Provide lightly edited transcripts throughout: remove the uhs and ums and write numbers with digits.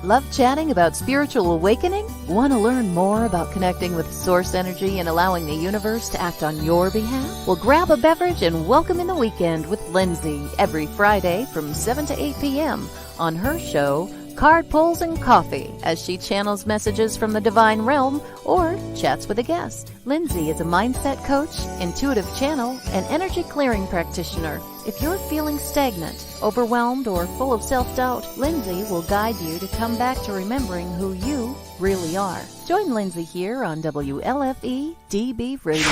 Love chatting about spiritual awakening? Want to learn more about connecting with source energy and allowing the universe to act on your behalf? Well, grab a beverage and welcome in the weekend with Lindsay every Friday from 7 to 8 p.m. on her show, Card Pulls and Coffee, as she channels messages from the divine realm or chats with a guest. Lindsay is a mindset coach, intuitive channel, and energy clearing practitioner. If you're feeling stagnant, overwhelmed, or full of self-doubt, Lindsay will guide you to come back to remembering who you really are. Join Lindsay here on WLFE DB Radio.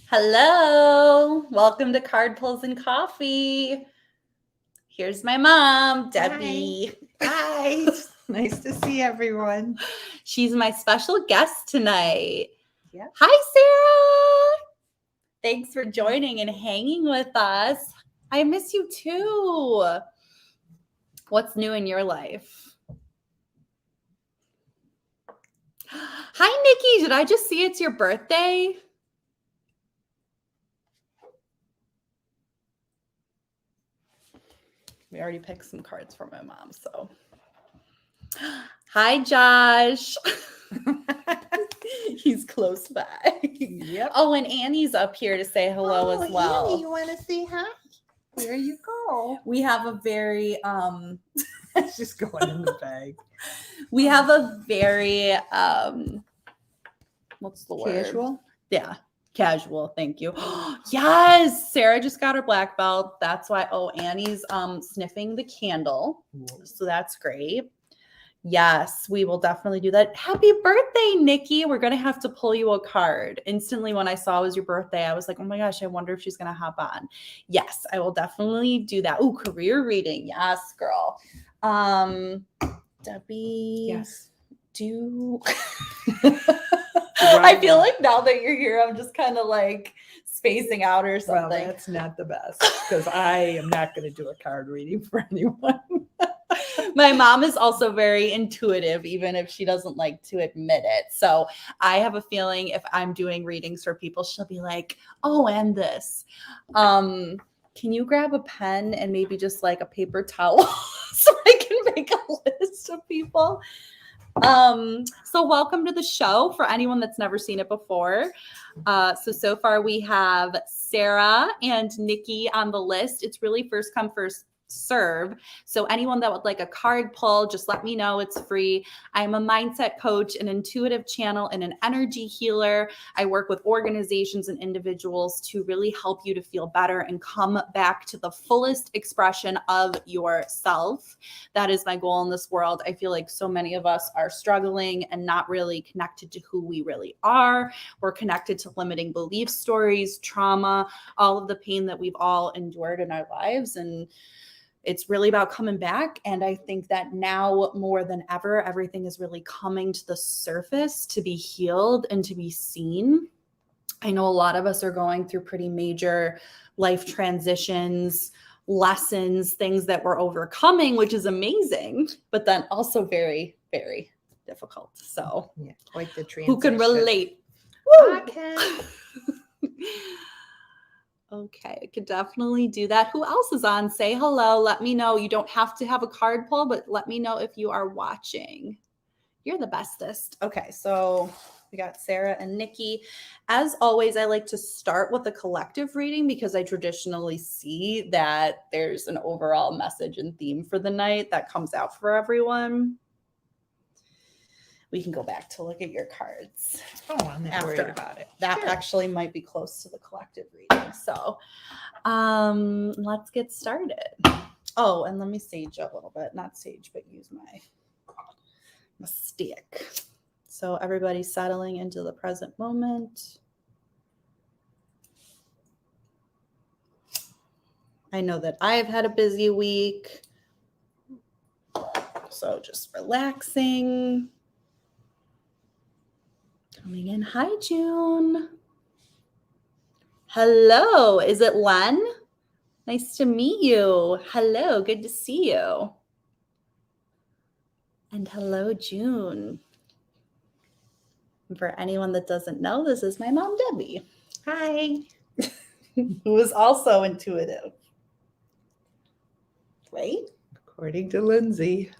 Hello, welcome to Card Pulls and Coffee. Here's my mom, Debbie. Hi. Nice to see everyone. She's my special guest tonight. Yep. Hi, Sarah. Thanks for joining and hanging with us. I miss you too. What's new in your life? Hi, Nikki. Did I just see it's your birthday? We already picked some cards for my mom, so. Hi, Josh. He's close by. Yep. Oh, and Annie's up here to say hello as well. Annie, you want to say hi? There you go. We have a very It's just going in the bag. we have a very what's the word? Casual? Yeah. Casual, thank you. Yes, Sarah just got her black belt. That's why. Oh, Annie's sniffing the candle. So that's great. Yes, we will definitely do that. Happy birthday, Nikki. We're going to have to pull you a card. Instantly when I saw it was your birthday, I was like, oh my gosh, I wonder if she's going to hop on. Yes, I will definitely do that. Oh, career reading. Yes, girl. Debbie. Yes. I feel like now that you're here, I'm just kind of like spacing out or something. Well, that's not the best because I am not going to do a card reading for anyone. My mom is also very intuitive, even if she doesn't like to admit it. So I have a feeling if I'm doing readings for people, she'll be like, oh, and this. Can you grab a pen and maybe just like a paper towel so I can make a list of people? So welcome to the show for anyone that's never seen it before. So far we have Sarah and Nikki on the list. It's really first come, first serve. So anyone that would like a card pull, just let me know. It's free. I'm a mindset coach, an intuitive channel, and an energy healer. I work with organizations and individuals to really help you to feel better and come back to the fullest expression of yourself. That is my goal in this world. I feel like so many of us are struggling and not really connected to who we really are. We're connected to limiting belief stories, trauma, all of the pain that we've all endured in our lives. And it's really about coming back. And I think that now more than ever, everything is really coming to the surface to be healed and to be seen. I know a lot of us are going through pretty major life transitions, lessons, things that we're overcoming, which is amazing, but then also very, very difficult. So Yeah, quite the transition. who can relate? I can. Okay, I could definitely do that. Who else is on? Say hello. Let me know. You don't have to have a card pull, but let me know if you are watching. You're the bestest. Okay, so we got Sarah and Nikki. As always, I like to start with a collective reading because I traditionally see that there's an overall message and theme for the night that comes out for everyone. We can go back to look at your cards. Oh, I'm not worried about it. That Sure. actually might be close to the collective reading. So let's get started. Oh, and let me sage a little bit. Not sage, but use my stick. So everybody's settling into the present moment. I know that I have had a busy week. So just relaxing. Coming in. Hi, June. Hello. Is it Len? Nice to meet you. Hello. Good to see you. And hello, June. And for anyone that doesn't know, this is my mom, Debbie. Hi. Who is also intuitive. Right? According to Lindsay.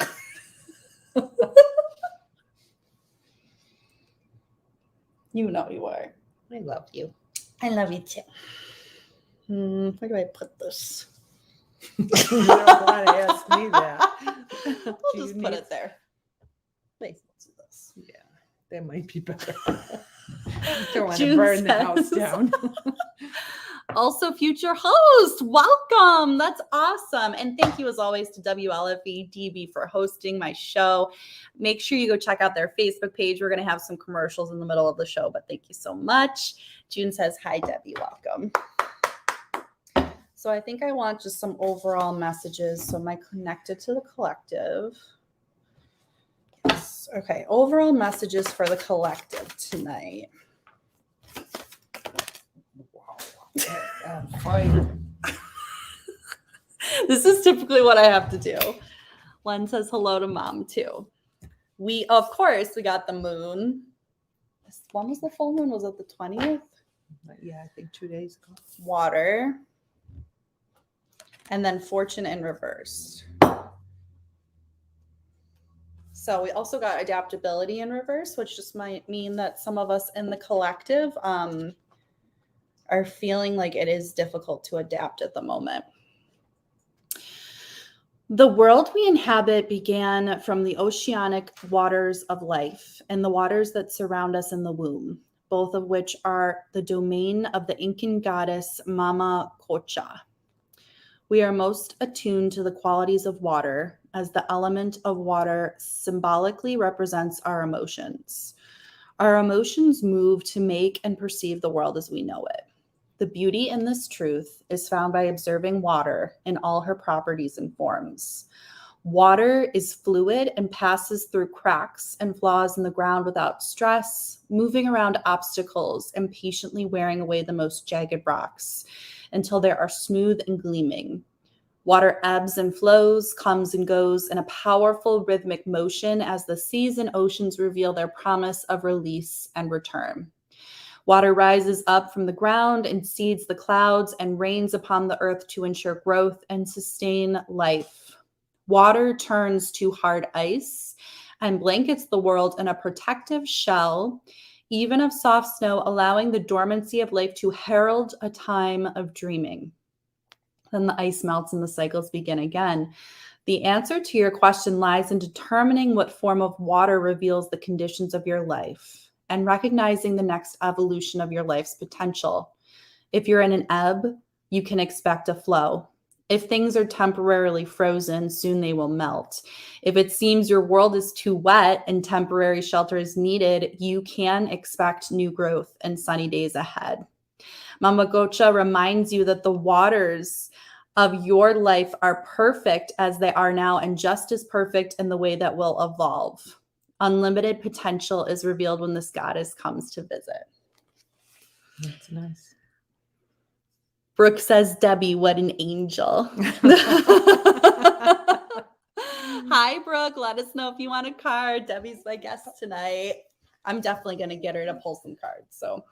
You know you are. I love you. I love you too. Where do I put this? You don't want to ask me that. We'll Do just you put need- it there. Wait, let's do this. Yeah, that might be better. Don't want to June burn the house says- down. Also, future host, welcome. That's awesome. And thank you, as always, to WLFE DB for hosting my show. Make sure you go check out their Facebook page. We're going to have some commercials in the middle of the show, but thank you so much. June says, hi, Debbie, welcome. So I think I want just some overall messages. So am I connected to the collective? Yes. Okay, overall messages for the collective tonight. Fire. This is typically what I have to do. Len says hello to mom too. We, of course, we got the moon. When was the full moon? Was it the 20th? Yeah, I think 2 days ago. Water. And then fortune in reverse. So we also got adaptability in reverse, which just might mean that some of us in the collective are feeling like it is difficult to adapt at the moment. The world we inhabit began from the oceanic waters of life and the waters that surround us in the womb, both of which are the domain of the Incan goddess Mama Cocha. We are most attuned to the qualities of water, as the element of water symbolically represents our emotions. Our emotions move to make and perceive the world as we know it. The beauty in this truth is found by observing water in all her properties and forms. Water is fluid and passes through cracks and flaws in the ground without stress, moving around obstacles and patiently wearing away the most jagged rocks until they are smooth and gleaming. Water ebbs and flows, comes and goes in a powerful rhythmic motion as the seas and oceans reveal their promise of release and return. Water rises up from the ground and seeds the clouds and rains upon the earth to ensure growth and sustain life. Water turns to hard ice and blankets the world in a protective shell, even of soft snow, allowing the dormancy of life to herald a time of dreaming. Then the ice melts and the cycles begin again. The answer to your question lies in determining what form of water reveals the conditions of your life and recognizing the next evolution of your life's potential. If you're in an ebb, you can expect a flow. If things are temporarily frozen, soon they will melt. If it seems your world is too wet and temporary shelter is needed, you can expect new growth and sunny days ahead. Mama Cocha reminds you that the waters of your life are perfect as they are now and just as perfect in the way that will evolve. Unlimited potential is revealed when this goddess comes to visit. That's nice. Brooke says, Debbie, what an angel. Hi, Brooke. Let us know if you want a card. Debbie's my guest tonight. I'm definitely going to get her to pull some cards. So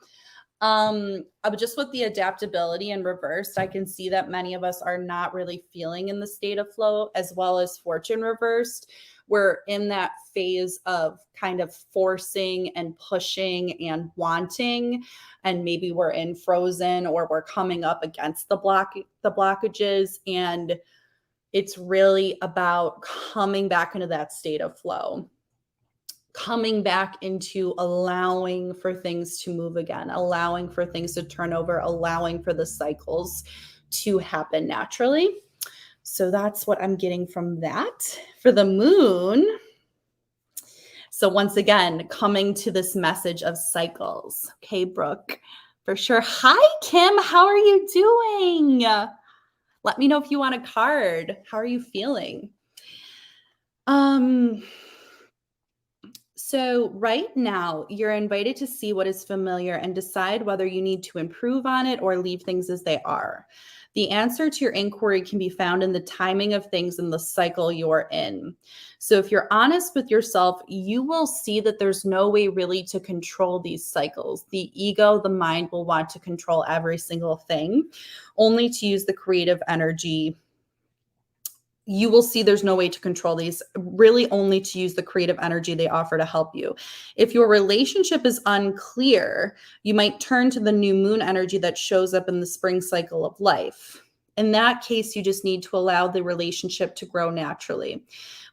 just with the adaptability in reversed, I can see that many of us are not really feeling in the state of flow, as well as fortune reversed. We're in that phase of kind of forcing and pushing and wanting, and maybe we're in frozen or we're coming up against the blockages, and it's really about coming back into that state of flow, coming back into allowing for things to move again, allowing for things to turn over, allowing for the cycles to happen naturally. So that's what I'm getting from that. For the moon, so once again, coming to this message of cycles. Okay, Brooke, for sure. Hi, Kim. How are you doing? Let me know if you want a So, right now, you're invited to see what is familiar and decide whether you need to improve on it or leave things as they are. The answer to your inquiry can be found in the timing of things in the cycle you're in. So, if you're honest with yourself, you will see that there's no way really to control these cycles. The ego, the mind will want to control every single thing, only to use the creative energy. You will see there's no way to control these, really only to use the creative energy they offer to help you. If your relationship is unclear, you might turn to the new moon energy that shows up in the spring cycle of life. In that case, you just need to allow the relationship to grow naturally.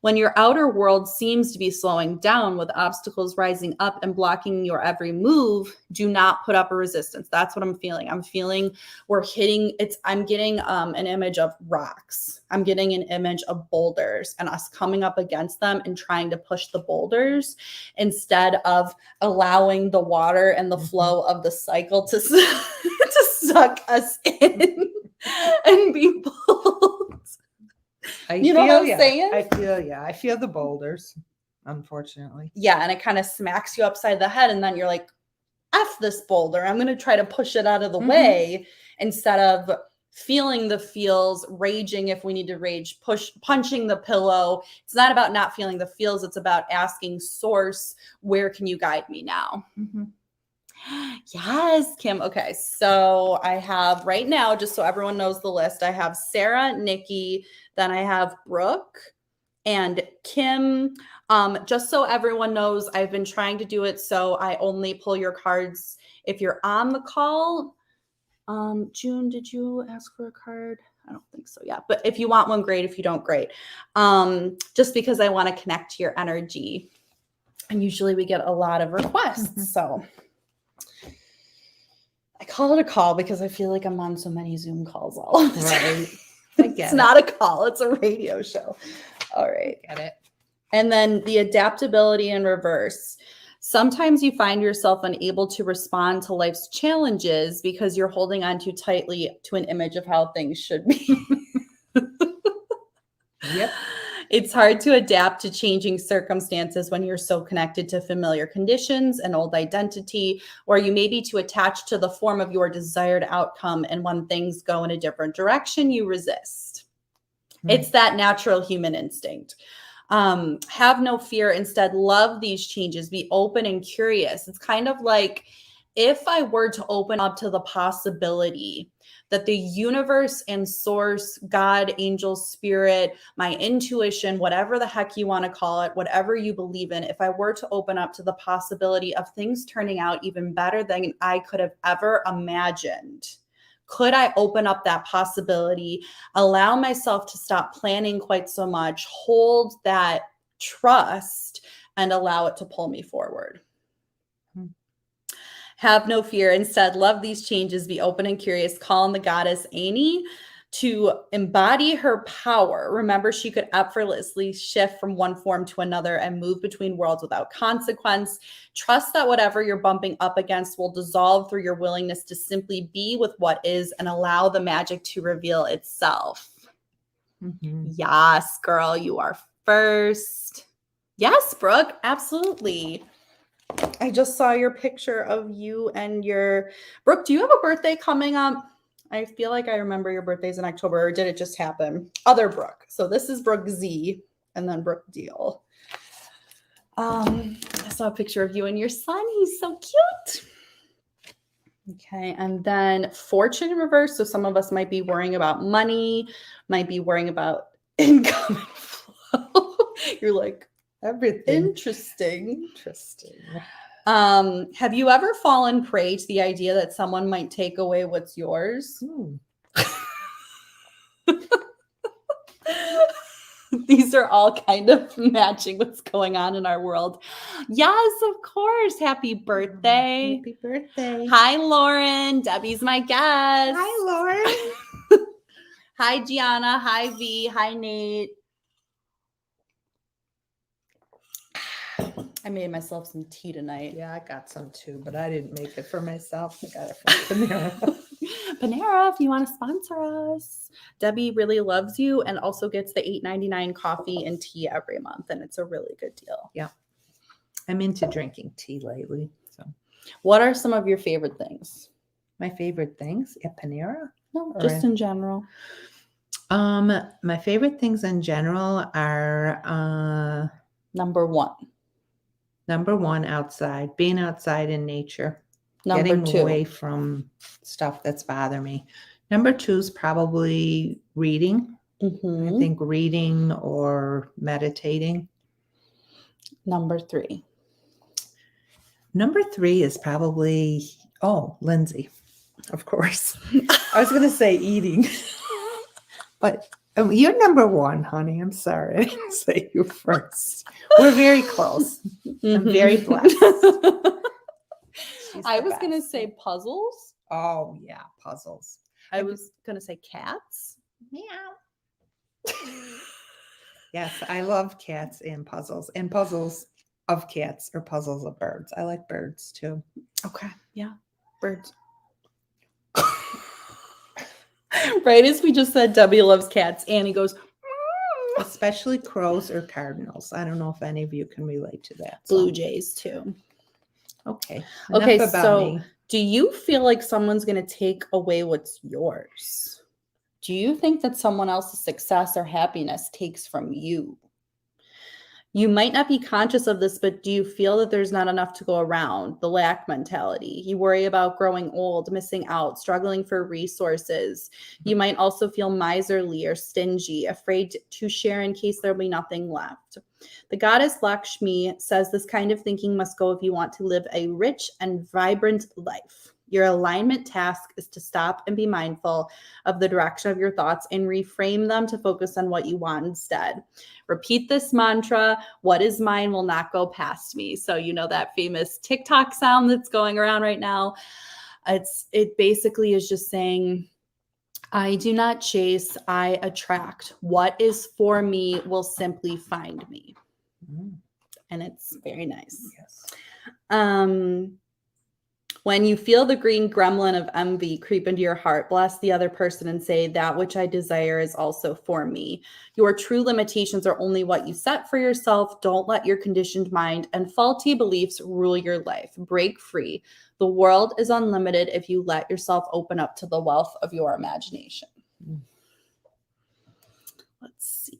When your outer world seems to be slowing down with obstacles rising up and blocking your every move, do not put up a resistance. That's what I'm feeling. I'm feeling I'm getting an image of rocks. I'm getting an image of boulders and us coming up against them and trying to push the boulders instead of allowing the water and the flow of the cycle to suck us in and be pulled. You know what I'm saying? I feel the boulders, unfortunately. Yeah, and it kind of smacks you upside the head, and then you're like, F this boulder. I'm going to try to push it out of the way instead of feeling the feels, raging if we need to rage, punching the pillow. It's not about not feeling the feels. It's about asking source, where can you guide me now? Yes, Kim. Okay, so I have right now, just so everyone knows the list, I have Sarah, Nikki, then I have Brooke and Kim. Just so everyone knows, I've been trying to do it so I only pull your cards if you're on the call. June, did you ask for a card? I don't think so. Yeah, but if you want one, great. If you don't, great. Just because I want to connect to your energy. And usually we get a lot of requests, so I call it a call because I feel like I'm on so many Zoom calls all the time. Right. It's not a call, it's a radio show. All right. Get it. And then the adaptability in reverse. Sometimes you find yourself unable to respond to life's challenges because you're holding on too tightly to an image of how things should be. Yep. It's hard to adapt to changing circumstances when you're so connected to familiar conditions and old identity, or you may be too attached to the form of your desired outcome. And when things go in a different direction, you resist. It's that natural human instinct. Have no fear. Instead, love these changes. Be open and curious. It's kind of like if I were to open up to the possibility that the universe and source, God, angel, spirit, my intuition, whatever the heck you want to call it, whatever you believe in, if I were to open up to the possibility of things turning out even better than I could have ever imagined, could I open up that possibility, allow myself to stop planning quite so much, hold that trust, and allow it to pull me forward? Have no fear. Instead, love these changes. Be open and curious. Call on the goddess Amy to embody her power. Remember, she could effortlessly shift from one form to another and move between worlds without consequence. Trust that whatever you're bumping up against will dissolve through your willingness to simply be with what is and allow the magic to reveal itself. Yes, girl, you are first. Yes, Brooke, absolutely. I just saw your picture of you and your Brooke. Do you have a birthday coming up? I feel like I remember your birthday's in October, or did it just happen? Other Brooke. So this is Brooke Z and then Brooke Deal. I saw a picture of you and your son. He's so cute. Okay, and then fortune in reverse. So some of us might be worrying about money, might be worrying about income and flow. You're like, Everything. interesting. Have you ever fallen prey to the idea that someone might take away what's yours? These are all kind of matching what's going on in our world. Yes, of course. Happy birthday. Happy birthday. Hi, Lauren. Debbie's my guest. Hi, Lauren. Hi, Gianna. Hi, V. Hi, Nate. I made myself some tea tonight. Yeah, I got some too, but I didn't make it for myself. I got it from Panera. Panera, if you want to sponsor us. Debbie really loves you and also gets the $8.99 coffee and tea every month, and it's a really good deal. Yeah. I'm into drinking tea lately. So What are some of your favorite things? my favorite things at Panera. No, Or just in general. My favorite things in general are Number one. number one, outside, being outside in nature, Number getting two. away from stuff that's bothering me. Number two is probably reading. I Mhm. think reading or meditating. Number three. Number three is probably, Lindsay, of course. I was going to say eating, but you're number one, honey. I'm sorry. I didn't say you first. We're very close. I'm very blessed. She's I the was going to best. say puzzles. Oh, yeah, puzzles. I was going to say cats. Meow. Yes, I love cats and puzzles of cats or puzzles of birds. I like birds too. Okay. Yeah. Birds. Right as we just said, Debbie loves cats. Annie goes, Especially crows or cardinals. I don't know if any of you can relate to that. so- blue jays too. Okay. Okay, Enough about so me. do you feel like someone's going to take away what's yours? Do you think that someone else's success or happiness takes from you? You might not be conscious of this, but do you feel that there's not enough to go around? The lack mentality. You worry about growing old, missing out, struggling for resources. You might also feel miserly or stingy, afraid to share in case there'll be nothing left. The goddess Lakshmi says this kind of thinking must go if you want to live a rich and vibrant life. Your alignment task is to stop and be mindful of the direction of your thoughts and reframe them to focus on what you want instead. Repeat this mantra: what is mine will not go past me. So you know that famous TikTok sound that's going around right now. It basically is just saying, I do not chase, I attract. What is for me will simply find me. Mm, And it's very nice. yes. When you feel the green gremlin of envy creep into your heart, bless the other person and say, that which I desire is also for me. Your true limitations are only what you set for yourself. Don't let your conditioned mind and faulty beliefs rule your life. Break free. The world is unlimited if you let yourself open up to the wealth of your imagination. Mm. Let's see.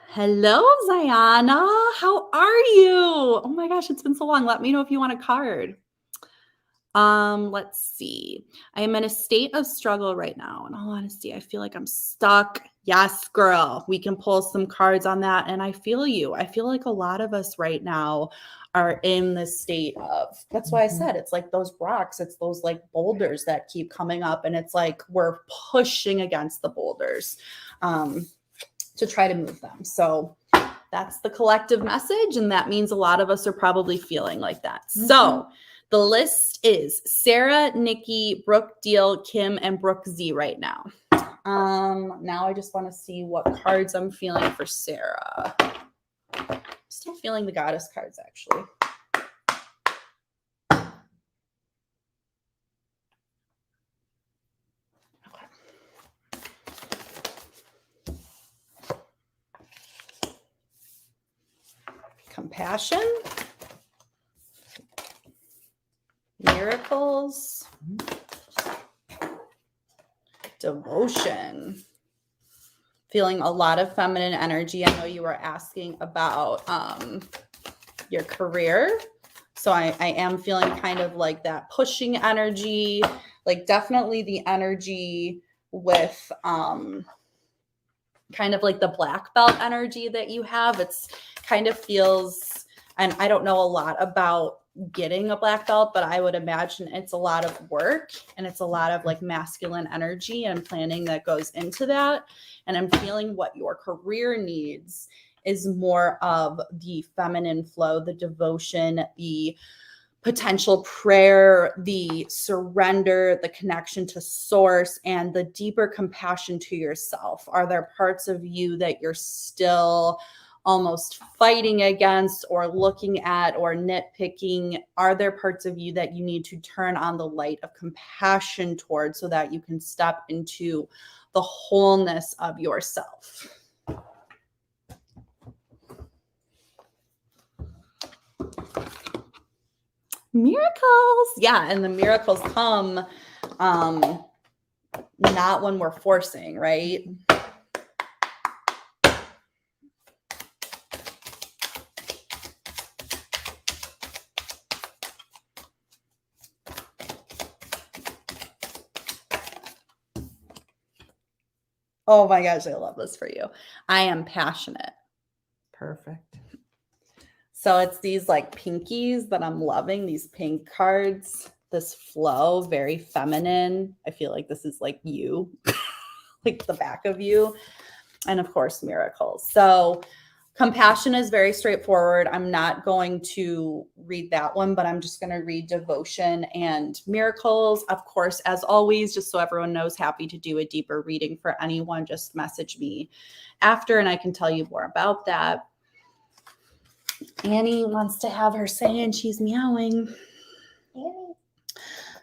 Hello, Zayana. How are you? Oh my gosh, it's been so long. Let me know if you want a card. Let's see. I am in a state of struggle right now. In all honesty, I feel like I'm stuck. Yes, girl. We can pull some cards on that. And I feel you. I feel like a lot of us right now are in this state of, that's why I said it's like those rocks, it's those like boulders that keep coming up. And it's like we're pushing against the boulders to try to move them. So that's the collective message. And that means a lot of us are probably feeling like that. So the list is Sarah, Nikki, Brooke, Deal, Kim, and Brooke Z right now. Now I just want to see what cards I'm feeling for Sarah. Still feeling the goddess cards, actually. Compassion. Miracles. Devotion. Feeling a lot of feminine energy. I know you were asking about your career. So I am feeling kind of like that pushing energy, like definitely the energy with kind of like the black belt energy that you have. It's kind of feels, and I don't know a lot about getting a black belt, but I would imagine it's a lot of work and it's a lot of like masculine energy and planning that goes into that. And I'm feeling what your career needs is more of the feminine flow, the devotion, the potential prayer, the surrender, the connection to source, and the deeper compassion to yourself. Are there parts of you that you're still almost fighting against or looking at or nitpicking? Are there parts of you that you need to turn on the light of compassion towards so that you can step into the wholeness of yourself? Miracles. Yeah, and the miracles come not when we're forcing, right? Oh my gosh, I love this for you. I am passionate. Perfect. So it's these like pinkies that I'm loving, these pink cards, this flow, very feminine. I feel like this is like you, like the back of you. And of course, miracles. So compassion is very straightforward. I'm not going to read that one, but I'm just going to read devotion and miracles. Of course, as always, just so everyone knows, happy to do a deeper reading for anyone. Just message me after and I can tell you more about that. Annie wants to have her say and she's meowing. Annie.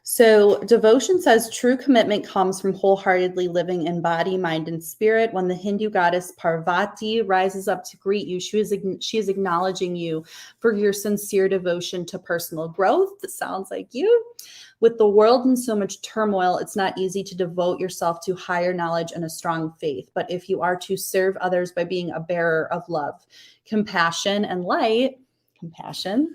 So devotion says true commitment comes from wholeheartedly living in body, mind, and spirit. When the Hindu goddess Parvati rises up to greet you, she is acknowledging you for your sincere devotion to personal growth. That sounds like you. With the world in so much turmoil, it's not easy to devote yourself to higher knowledge and a strong faith. But if you are to serve others by being a bearer of love, compassion, and light, compassion,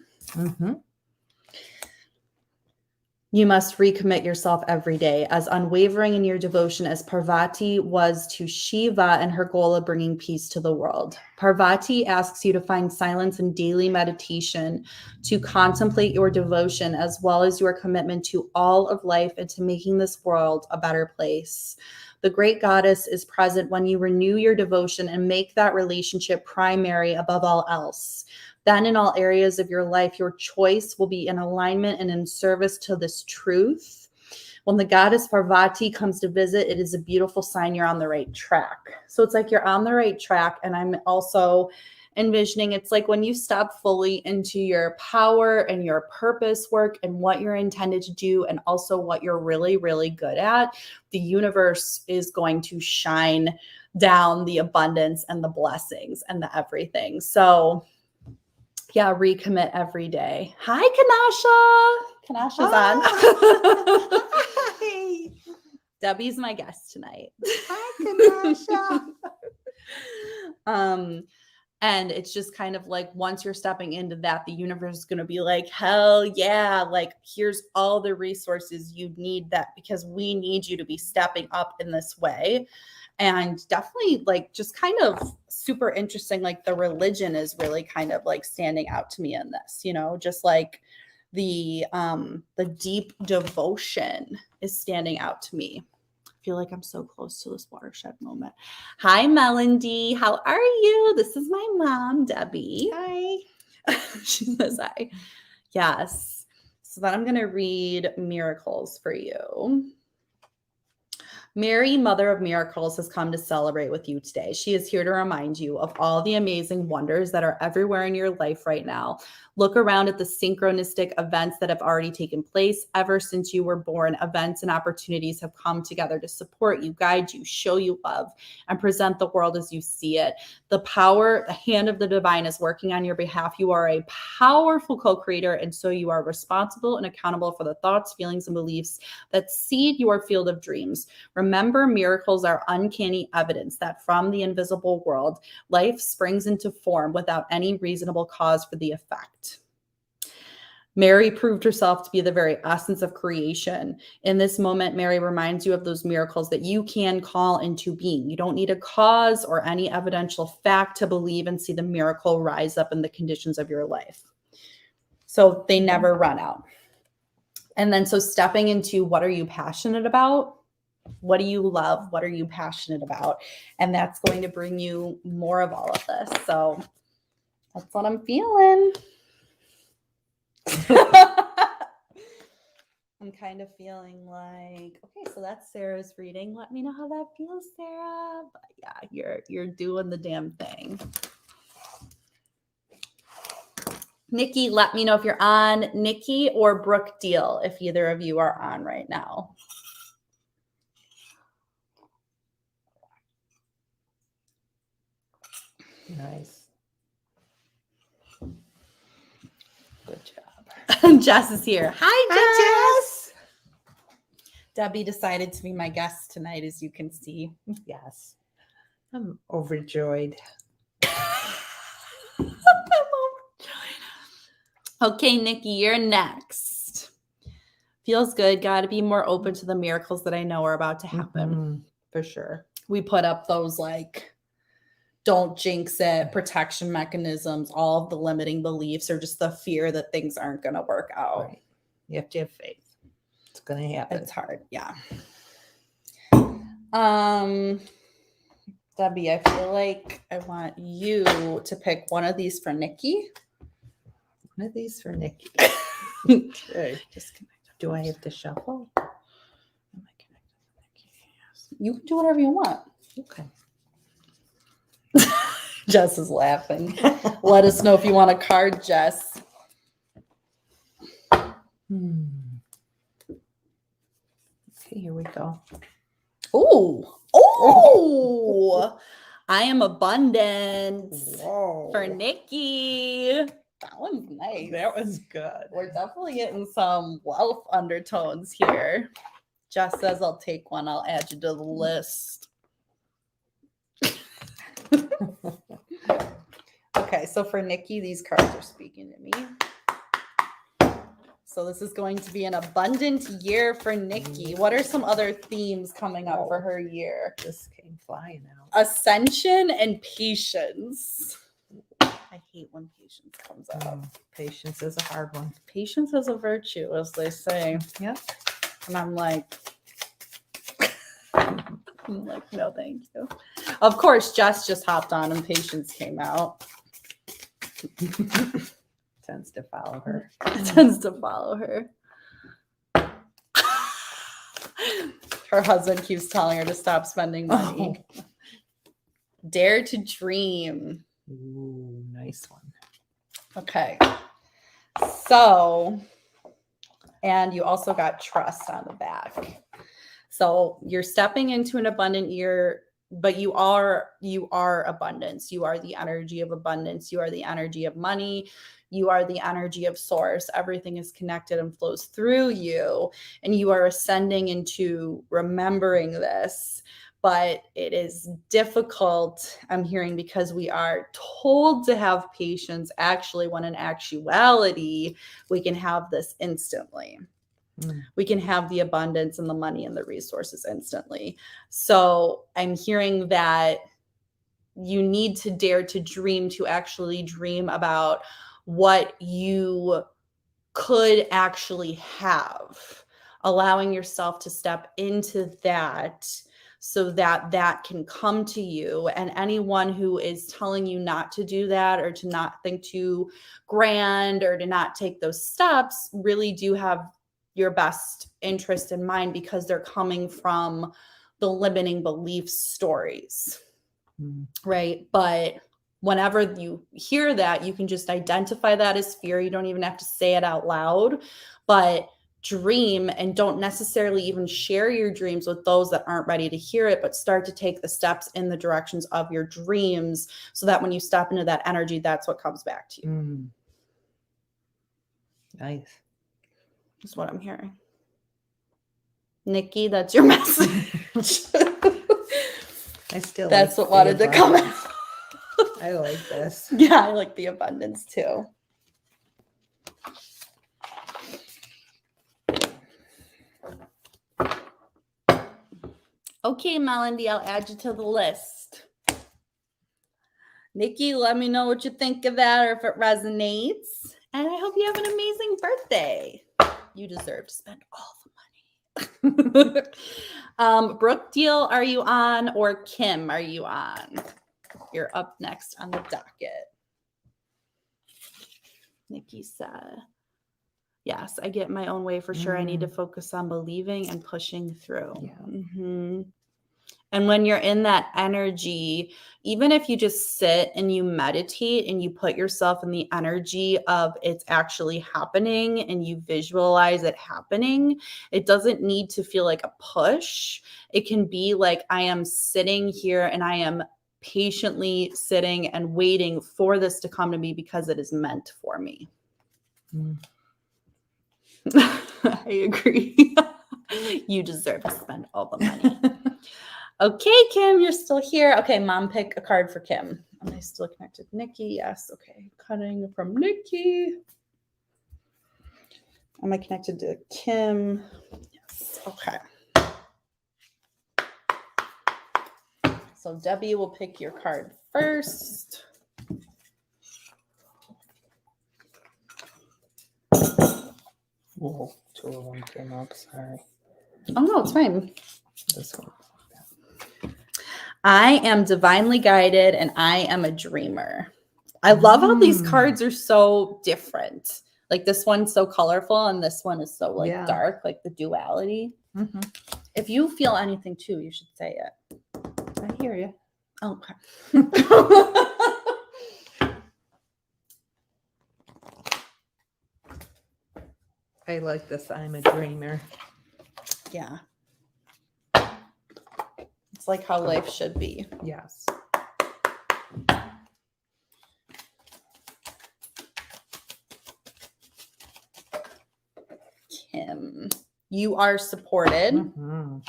you must recommit yourself every day, as unwavering in your devotion as Parvati was to Shiva and her goal of bringing peace to the world. Parvati asks you to find silence and daily meditation to contemplate your devotion as well as your commitment to all of life and to making this world a better place. The great goddess is present when you renew your devotion and make that relationship primary above all else. Then in all areas of your life, your choice will be in alignment and in service to this truth. When the goddess Parvati comes to visit, it is a beautiful sign you're on the right track. So it's like you're on the right track. And I'm also envisioning it's like when you step fully into your power and your purpose work and what you're intended to do and also what you're really, really good at, the universe is going to shine down the abundance and the blessings and the everything. So yeah, recommit every day. Hi, Kanasha. Kanasha's on. Hi. Debbie's my guest tonight. Hi, Kanasha. And it's just kind of like once you're stepping into that, the universe is going to be like, hell yeah, like here's all the resources you need that because we need you to be stepping up in this way. And definitely like just kind of super interesting. Like the religion is really kind of like standing out to me in this, you know, just like the deep devotion is standing out to me. I feel like I'm so close to this watershed moment. Hi, Melody. How are you? This is my mom, Debbie. Hi. She says hi. Yes. So then I'm going to read miracles for you. Mary, Mother of Miracles, has come to celebrate with you today. She is here to remind you of all the amazing wonders that are everywhere in your life right now. Look around at the synchronistic events that have already taken place ever since you were born. Events and opportunities have come together to support you, guide you, show you love, and present the world as you see it. The power, the hand of the divine is working on your behalf. You are a powerful co-creator, and so you are responsible and accountable for the thoughts, feelings, and beliefs that seed your field of dreams. Remember, miracles are uncanny evidence that from the invisible world, life springs into form without any reasonable cause for the effect. Mary proved herself to be the very essence of creation. In this moment, Mary reminds you of those miracles that you can call into being. You don't need a cause or any evidential fact to believe and see the miracle rise up in the conditions of your life. So they never run out. And then so stepping into what are you passionate about? What do you love? What are you passionate about? And that's going to bring you more of all of this. So that's what I'm feeling. I'm kind of feeling like, okay, so that's Sarah's reading. Let me know how that feels, Sarah. But yeah, you're doing the damn thing. Nikki, let me know if you're on. Nikki or Brooke Deal, if either of you are on right now. Nice. Good job. Jess is here. Hi, Jess. Hi, Jess. Debbie decided to be my guest tonight, as you can see. Yes. I'm overjoyed. Okay, Nikki, you're next. Feels good. Got to be more open to the miracles that I know are about to happen. Mhm, for sure. We put up those like, don't jinx it, protection mechanisms, all of the limiting beliefs, or just the fear that things aren't going to work out. Right. You have to have faith. It's going to happen. It's hard. Yeah. Debbie, I feel like I want you to pick one of these for Nikki. One of these for Nikki. Okay. Disconnect. Do I have to shuffle? Am I connected to Nikki? Yes. You can do whatever you want. Okay. Jess is laughing. Let us know if you want a card, Jess. Hmm. Okay, here we go. Oh, I am abundant Whoa. for Nikki. That one's nice. That was good. We're definitely getting some wealth undertones here. Jess says, I'll take one. I'll add you to the list. Okay, so for Nikki, these cards are speaking to me. So this is going to be an abundant year for Nikki. What are some other themes coming up for her year? This came flying out. Ascension and patience. I hate when patience comes up. Patience is a hard one. Patience is a virtue, as they say. Yep. And I'm like, no, thank you. Of course, Jess just hopped on and patience came out. Tends to follow her. Tends to follow her. Her husband keeps telling her to stop spending money. Oh. Dare to dream. Ooh, nice one. Okay. So, and you also got trust on the back. So you're stepping into an abundant year, but you are abundance. You are the energy of abundance. You are the energy of money. You are the energy of source. Everything is connected and flows through you. And you are ascending into remembering this. But it is difficult, I'm hearing, because we are told to have patience, actually, when in actuality, we can have this instantly. We can have the abundance and the money and the resources instantly. So I'm hearing that you need to dare to dream, to actually dream about what you could actually have, allowing yourself to step into that so that that can come to you. And anyone who is telling you not to do that, or to not think too grand, or to not take those steps, really do have your best interest in mind, because they're coming from the limiting belief stories, right? But whenever you hear that, you can just identify that as fear. You don't even have to say it out loud, but dream, and don't necessarily even share your dreams with those that aren't ready to hear it, but start to take the steps in the directions of your dreams, so that when you step into that energy, that's what comes back to you. Nice. That's what I'm hearing. Nikki, that's your message. I still That's like what wanted to come out. abundance. I like this. Yeah, I like the abundance too. Okay, Melody, I'll add you to the list. Nikki, let me know what you think of that, or if it resonates. And I hope you have an amazing birthday. You deserve to spend all the money. Brooke Deal, are you on? Or Kim, are you on? You're up next on the docket. Nikki said, yes, I get my own way for sure. I need to focus on believing and pushing through. Yeah. And when you're in that energy, even if you just sit and you meditate and you put yourself in the energy of it's actually happening, and you visualize it happening, it doesn't need to feel like a push. It can be like, I am sitting here and I am patiently sitting and waiting for this to come to me, because it is meant for me. I agree. You deserve to spend all the money. Okay, Kim, you're still here. Okay, mom, pick a card for Kim. Am I still connected? Nikki, yes. Okay, cutting from Nikki. Am I connected to Kim? Yes. Okay. So Debbie will pick your card first. Whoa, 2 of them came up. Sorry. Oh, no, it's fine. This one. I am divinely guided and I am a dreamer. I love how these cards are so different. Like this one's so colorful and this one is so like dark, like the duality. Mm-hmm. If you feel anything too, you should say it. I hear you. Okay. I like this. I'm a dreamer. Yeah. It's like how life should be. Yes. Kim, you are supported. Mm-hmm.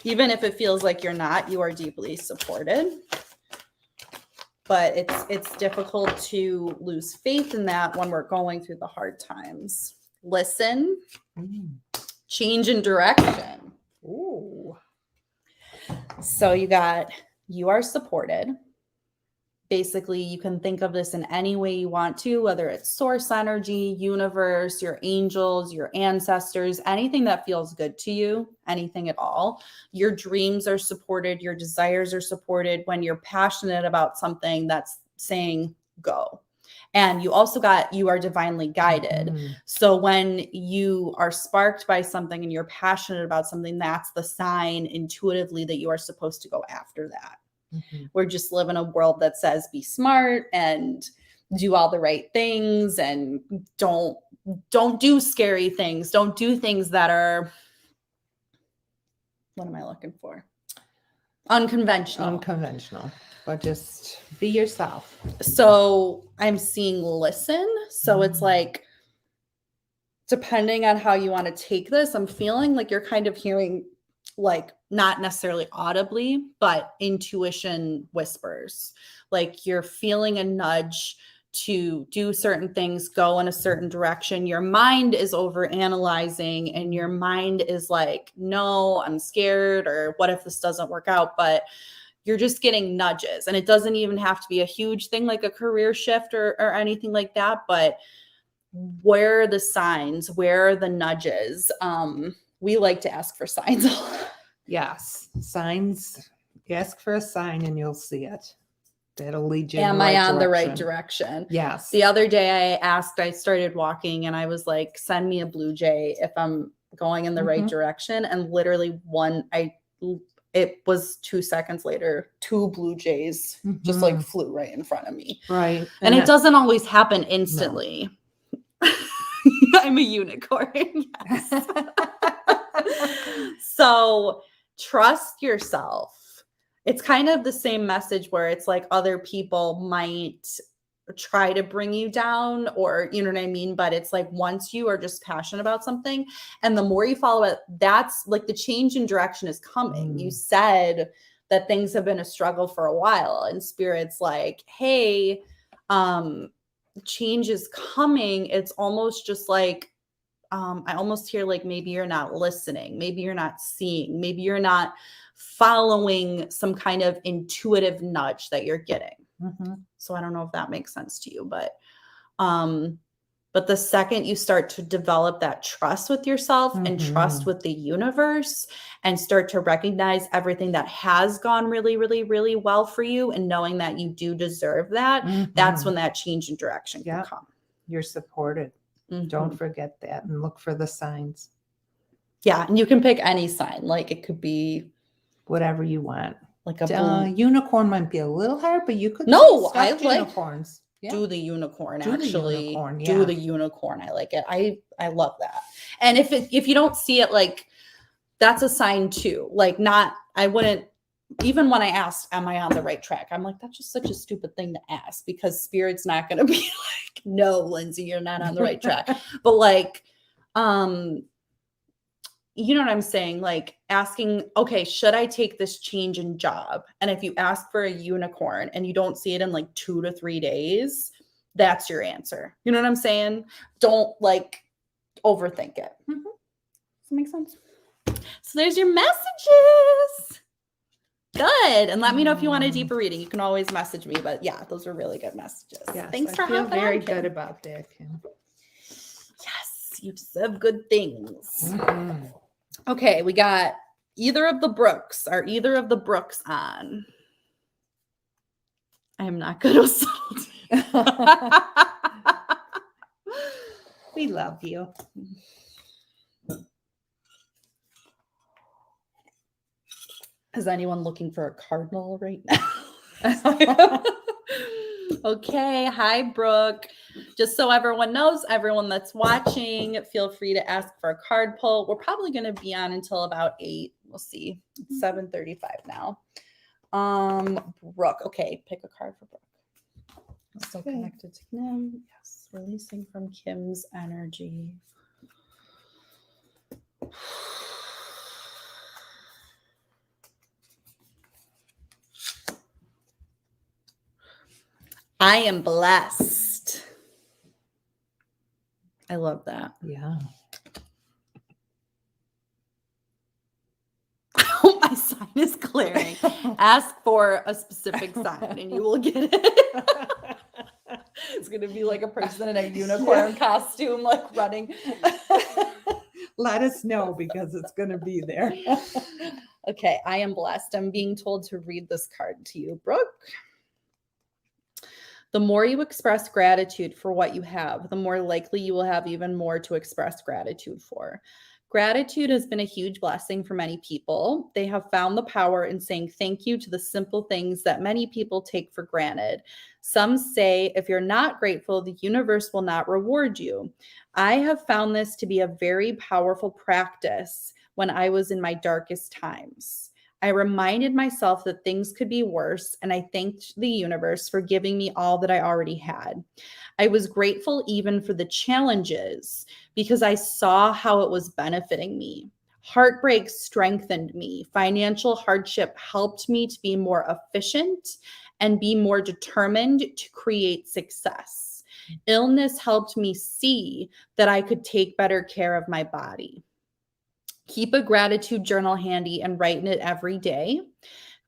Even if it feels like you're not, you are deeply supported. But it's difficult to lose faith in that when we're going through the hard times. Listen, change in direction. Ooh. So you are supported. Basically, you can think of this in any way you want to, whether it's source energy, universe, your angels, your ancestors, anything that feels good to you, anything at all. Your dreams are supported. Your desires are supported when you're passionate about something that's saying go. And you are divinely guided. Mm-hmm. So when you are sparked by something and you're passionate about something, that's the sign intuitively that you are supposed to go after that. Mm-hmm. We're just live in a world that says be smart and do all the right things and don't do scary things. Don't do things that are, what am I looking for? Unconventional. But just be yourself. So I'm seeing listen. So it's like, depending on how you want to take this, I'm feeling like you're kind of hearing, like, not necessarily audibly, but intuition whispers. Like you're feeling a nudge to do certain things, go in a certain direction. Your mind is over analyzing and your mind is like, no, I'm scared, or what if this doesn't work out? But you're just getting nudges, and it doesn't even have to be a huge thing like a career shift or anything like that. But where are the signs? Where are the nudges? We like to ask for signs. Yes. Signs. Ask for a sign and you'll see it. That'll lead you. Am I on the right direction? Yes. The other day I started walking and I was like, send me a blue jay if I'm going in the right direction. And literally it was 2 seconds later, 2 blue jays just like flew right in front of me. Right. And it doesn't always happen instantly. No. I'm a unicorn. Yes. So trust yourself. It's kind of the same message where it's like other people might try to bring you down, or you know what I mean? But it's like once you are just passionate about something and the more you follow it, that's like the change in direction is coming. You said that things have been a struggle for a while, and Spirit's like, hey, change is coming. It's almost just like, I almost hear like maybe you're not listening, maybe you're not seeing, maybe you're not following some kind of intuitive nudge that you're getting. So I don't know if that makes sense to you, but the second you start to develop that trust with yourself and trust with the universe and start to recognize everything that has gone really, really, really well for you and knowing that you do deserve that, that's when that change in direction can come. You're supported. Don't forget that and look for the signs. Yeah. And you can pick any sign. Like it could be whatever you want. Like a unicorn might be a little hard, but you could. No, I like unicorns. Yeah. Do the unicorn. Do the unicorn. I like it. I love that. And if you don't see it, like that's a sign too. Like I wouldn't, even when I asked, am I on the right track? I'm like, that's just such a stupid thing to ask, because Spirit's not going to be like, no, Lindsay, you're not on the right track. But like, You know what I'm saying? Like asking, okay, should I take this change in job? And if you ask for a unicorn and you don't see it in like 2 to 3 days, that's your answer. You know what I'm saying? Don't like overthink it. Mhm. Does that make sense? So there's your messages. Good. And let me know if you want a deeper reading. You can always message me. But yeah, those are really good messages. Yes, Thanks I for feel having very on, Kim. good about that, Kim. Yes, you deserve good things. Mhm. Okay, we got either of the Brooks. Are either of the Brooks on? I am not good with salt. We love you. Is anyone looking for a cardinal right now? Okay, hi, Brooke. Just so everyone knows, everyone that's watching, feel free to ask for a card pull. We're probably going to be on until about 8. We'll see. It's 7:35 now. Brooke. Okay, pick a card for Brooke. Still Okay. connected to Kim. Yes, releasing from Kim's energy. I am blessed. I love that. Yeah. My sign is clearing. Ask for a specific sign and you will get it. It's going to be like a person in a unicorn costume, like running. Let us know because it's going to be there. Okay, I am blessed. I'm being told to read this card to you, Brooke. The more you express gratitude for what you have, the more likely you will have even more to express gratitude for. Gratitude has been a huge blessing for many people. They have found the power in saying thank you to the simple things that many people take for granted. Some say if you're not grateful, the universe will not reward you. I have found this to be a very powerful practice when I was in my darkest times. I reminded myself that things could be worse, and I thanked the universe for giving me all that I already had. I was grateful even for the challenges because I saw how it was benefiting me. Heartbreak strengthened me. Financial hardship helped me to be more efficient and be more determined to create success. Illness helped me see that I could take better care of my body. Keep a gratitude journal handy and write in it every day.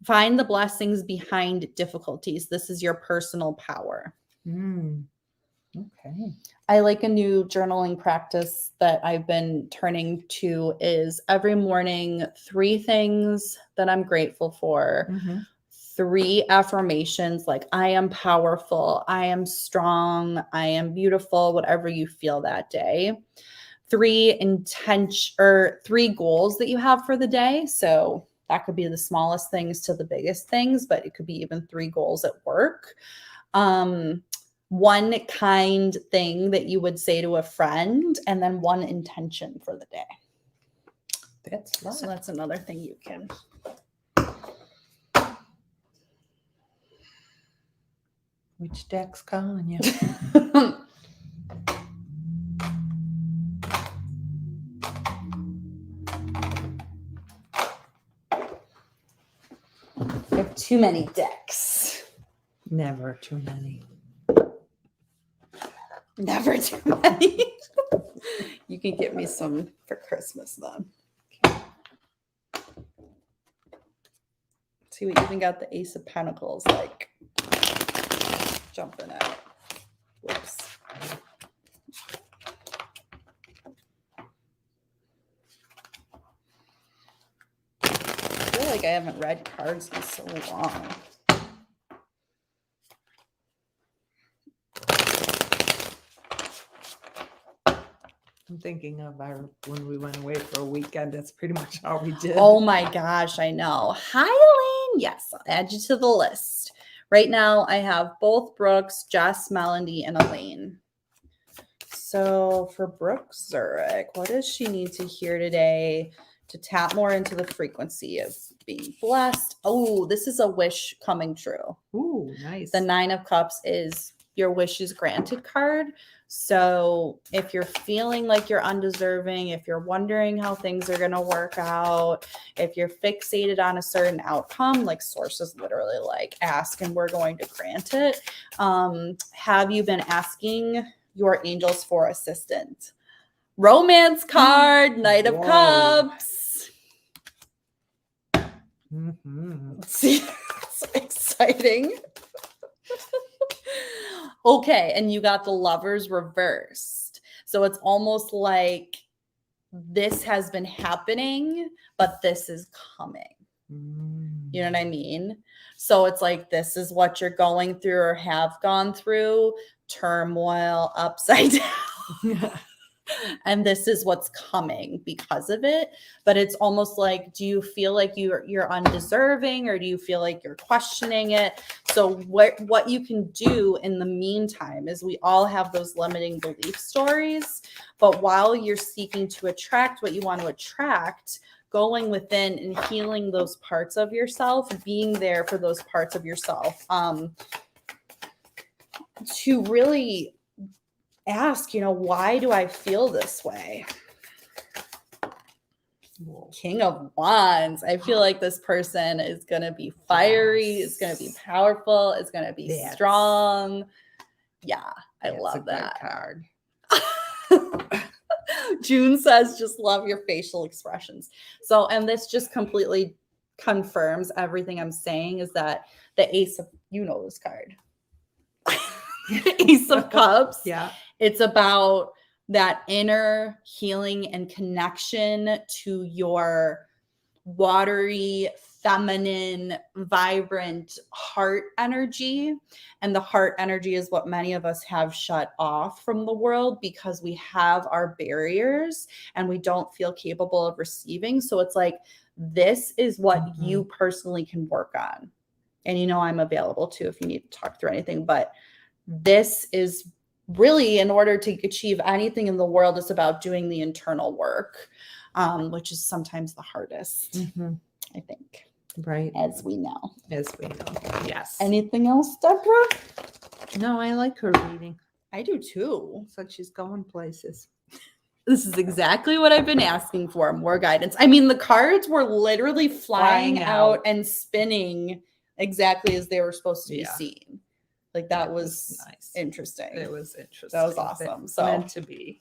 Find the blessings behind difficulties. This is your personal power. Okay. I like a new journaling practice that I've been turning to is every morning, 3 things that I'm grateful for. Mm-hmm. 3 affirmations like I am powerful, I am strong, I am beautiful, whatever you feel that day. 3 goals that you have for the day. So that could be the smallest things to the biggest things, but it could be even 3 goals at work. 1 kind thing that you would say to a friend, and then 1 intention for the day. That's So lots. that's another thing you can. Which deck's calling you? I have too many decks. Never too many. Never too many. You can get me some for Christmas then. See, we even got the Ace of Pentacles, like jumping out. Whoops. I feel like I haven't read cards in so long. I'm thinking of when we went away for a weekend. That's pretty much all we did. Oh my gosh, I know. Hi, Elaine. Yes, I'll add you to the list. Right now, I have both Brooks, Jess, Melanie, and Elaine. So for Brooke Zurich, what does she need to hear today to tap more into the frequency of being blessed? Oh, this is a wish coming true. Ooh, nice. The 9 of Cups is your wish is granted card. So if you're feeling like you're undeserving, if you're wondering how things are going to work out, if you're fixated on a certain outcome, like source is literally like ask and we're going to grant it. Have you been asking your angels for assistance? Romance card, Knight of Cups. See, it's exciting. Okay, and you got the Lovers reversed. So it's almost like this has been happening, but this is coming. You know what I mean? So it's like this is what you're going through or have gone through, turmoil upside down. And this is what's coming because of it. But it's almost like, do you feel like you're undeserving, or do you feel like you're questioning it? So what you can do in the meantime is we all have those limiting belief stories. But while you're seeking to attract what you want to attract, going within and healing those parts of yourself, being there for those parts of yourself, to really ask, why do I feel this way? King of Wands. I feel like this person is going to be fiery. It's going to be powerful. It's going to be strong. Yeah, I love that card. June says, just love your facial expressions. So, and this just completely confirms everything I'm saying, is that the Ace of, this card. Ace of Cups. Yeah. It's about that inner healing and connection to your watery, feminine, vibrant heart energy. And the heart energy is what many of us have shut off from the world because we have our barriers and we don't feel capable of receiving. So it's like, this is what you personally can work on. And I'm available too if you need to talk through anything. But this is really, in order to achieve anything in the world, it's about doing the internal work, which is sometimes the hardest, I think. Right. As we know. Yes. Anything else, Deborah? No, I like her reading. I do too. Looks like she's going places. This is exactly what I've been asking for, more guidance. I mean, the cards were literally flying out and spinning exactly as they were supposed to be seen. Like that was nice. Interesting. It was interesting. That was awesome. So meant to be.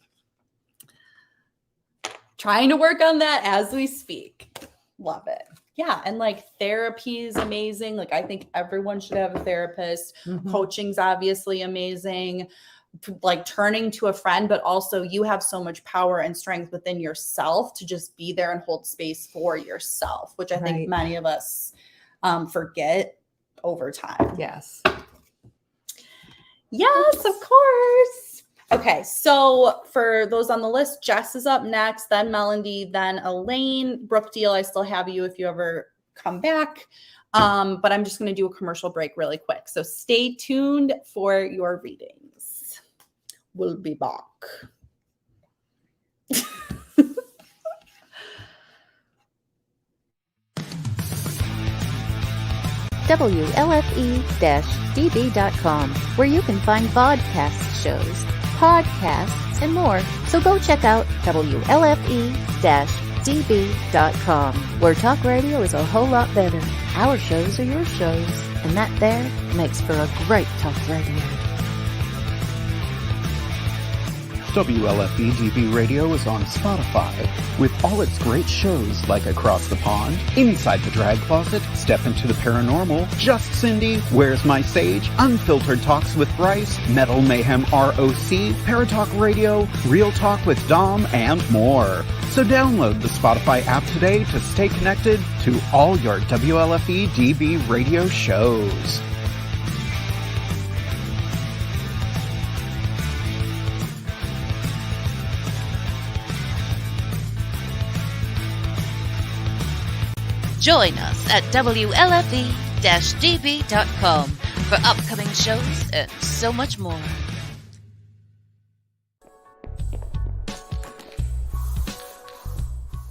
Trying to work on that as we speak. Love it. Yeah. And like therapy is amazing. Like I think everyone should have a therapist. Coaching's obviously amazing. Like turning to a friend, but also you have so much power and strength within yourself to just be there and hold space for yourself, which I think many of us forget over time. Yes. Yes, of course. Okay, so for those on the list, Jess is up next, then Melody, then Elaine. Brooke Deal, I still have you if you ever come back. But I'm just going to do a commercial break really quick. So stay tuned for your readings. We'll be back. WLFE-DB.com, where you can find vodcast shows, podcasts, and more. So go check out WLFE-DB.com, where talk radio is a whole lot better. Our shows are your shows, and that there makes for a great talk radio. WLFE-DB Radio is on Spotify with all its great shows like Across the Pond, Inside the Drag Closet, Step into the Paranormal, Just Cindy, Where's My Sage, Unfiltered Talks with Bryce, Metal Mayhem ROC, Paratalk Radio, Real Talk with Dom, and more. So download the Spotify app today to stay connected to all your WLFE-DB radio shows. Join us at WLFE-DB.com for upcoming shows and so much more.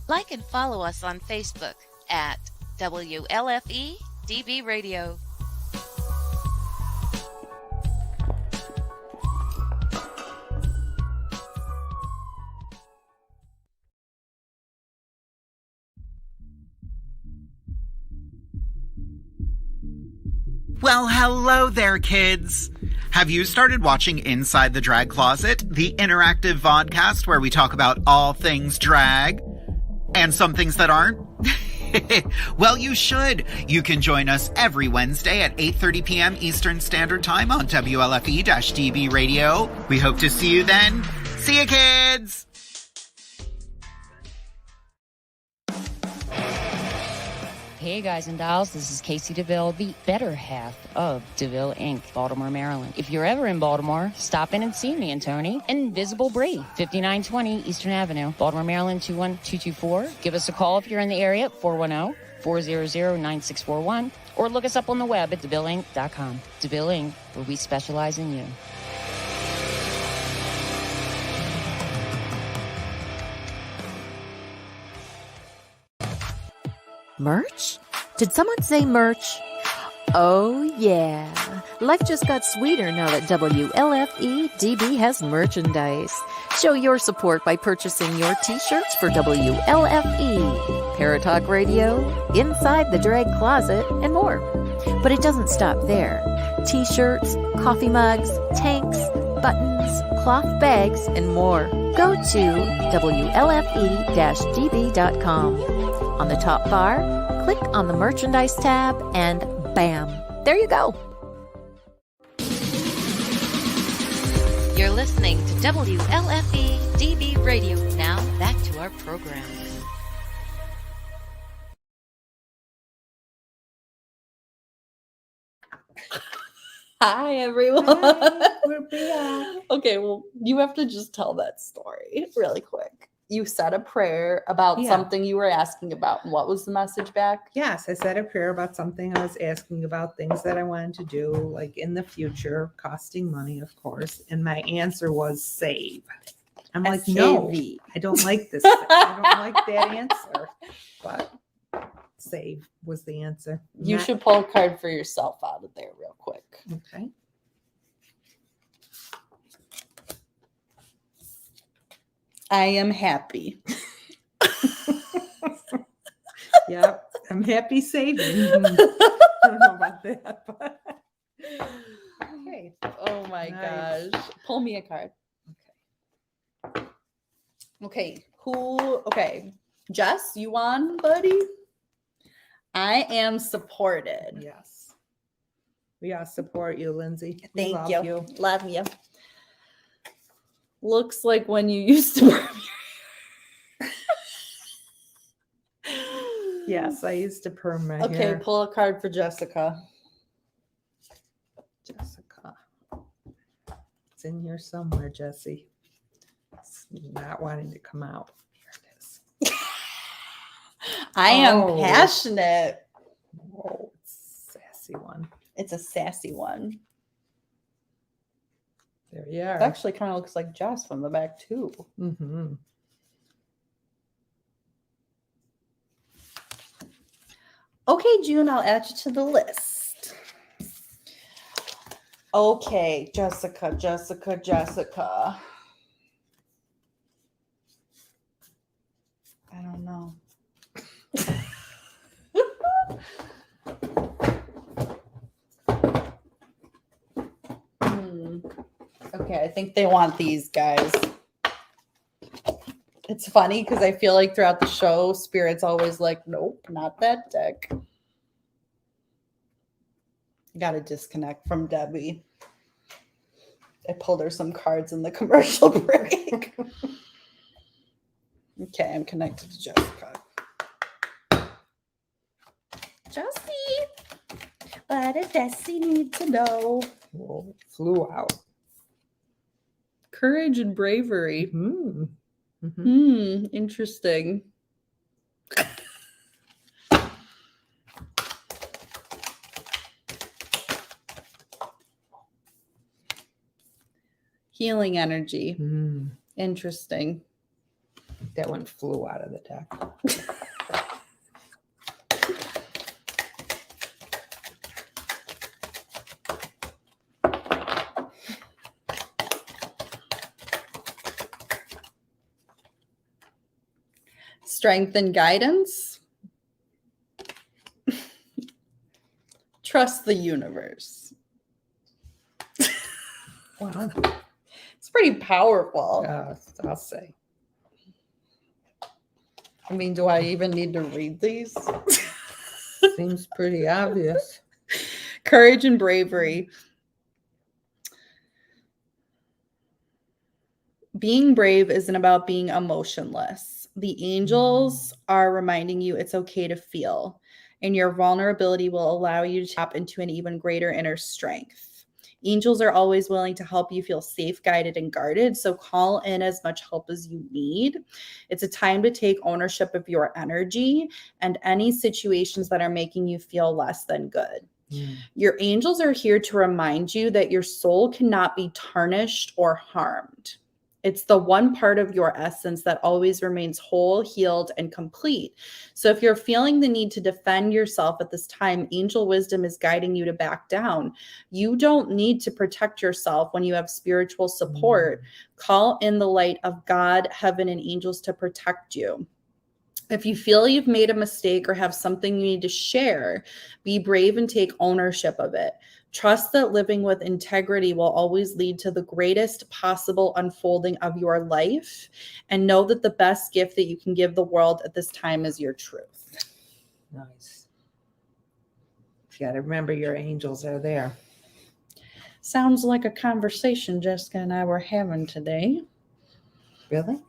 Like and follow us on Facebook at WLFE-DB Radio. Well, hello there, kids. Have you started watching Inside the Drag Closet, the interactive vodcast where we talk about all things drag and some things that aren't? Well, you should. You can join us every Wednesday at 8:30 p.m. Eastern Standard Time on WLFE-DB Radio. We hope to see you then. See you, kids! Hey guys and dolls, this is Casey DeVille, the better half of DeVille Inc., Baltimore, Maryland. If you're ever in Baltimore, stop in and see me and Tony. Invisible Brie, 5920 Eastern Avenue, Baltimore, Maryland, 21224. Give us a call if you're in the area, 410-400-9641, or look us up on the web at DeVilleInc.com. DeVille Inc., where we specialize in you. Merch? Did someone say merch? Oh, yeah. Life just got sweeter now that WLFE-DB has merchandise. Show your support by purchasing your t-shirts for WLFE, Paratalk Radio, Inside the Drag Closet, and more. But it doesn't stop there. T-shirts, coffee mugs, tanks, buttons, cloth bags, and more. Go to WLFE-DB.com. On the top bar, click on the merchandise tab and bam, there you go. You're listening to WLFE DB Radio. Now back to our program. Hi, everyone. Hi, we're back. Okay, well, you have to just tell that story really quick. You said a prayer about Yeah. something you were asking about. And what was the message back? Yes, I said a prayer about something I was asking about, things that I wanted to do, like in the future, costing money, of course. And my answer was save. I'm like, no, S-A-V. I don't like this. I don't like that answer. But save was the answer. You Not- should pull a card for yourself out of there real quick. Okay. I am happy. Yep. I'm happy saving. I don't know about that, but okay. Oh my Nice. gosh. Pull me a card. Okay. Okay. Jess, you on, buddy? I am supported. Yes. We gotta support you, Lindsay. We Thank love you. Love you. Looks like when you used to perm your hair. Yes, I used to perm my Okay, hair. pull a card for Jessica. Jessica. It's in here somewhere, Jesse. It's not wanting to come out. Here it is. I am Oh. passionate. Whoa, it's a sassy one. It's a sassy one. There you are. It actually kind of looks like Jess from the back too. Mm-hmm. Okay, June, I'll add you to the list. Okay, Jessica. I don't know. Okay, I think they want these guys. It's funny because I feel like throughout the show, Spirit's always like, nope, not that deck. Got to disconnect from Debbie. I pulled her some cards in the commercial break. Okay, I'm connected to Jessica. Jessie, what does Jessie need to know? Whoa, it flew out. Courage and bravery. Mm. Mhm. Interesting. Healing energy. Mm. Interesting. That one flew out of the deck. Strength and guidance. trust the universe. Wow. It's pretty powerful. I'll say. I mean, do I even need to read these? Seems pretty obvious. Courage and bravery. Being brave isn't about being emotionless. The angels are reminding you it's okay to feel, and your vulnerability will allow you to tap into an even greater inner strength. Angels are always willing to help you feel safe, guided, and guarded, so call in as much help as you need. It's a time to take ownership of your energy and any situations that are making you feel less than good. Your angels are here to remind you that your soul cannot be tarnished or harmed. It's the one part of your essence that always remains whole, healed, and complete. So if you're feeling the need to defend yourself at this time, angel wisdom is guiding you to back down. You don't need to protect yourself when you have spiritual support. Call in the light of God, heaven, and angels to protect you. If you feel you've made a mistake or have something you need to share, be brave and take ownership of it. Trust that living with integrity will always lead to the greatest possible unfolding of your life. And know that the best gift that you can give the world at this time is your truth. Nice. You got to remember your angels are there. Sounds like a conversation Jessica and I were having today. Really?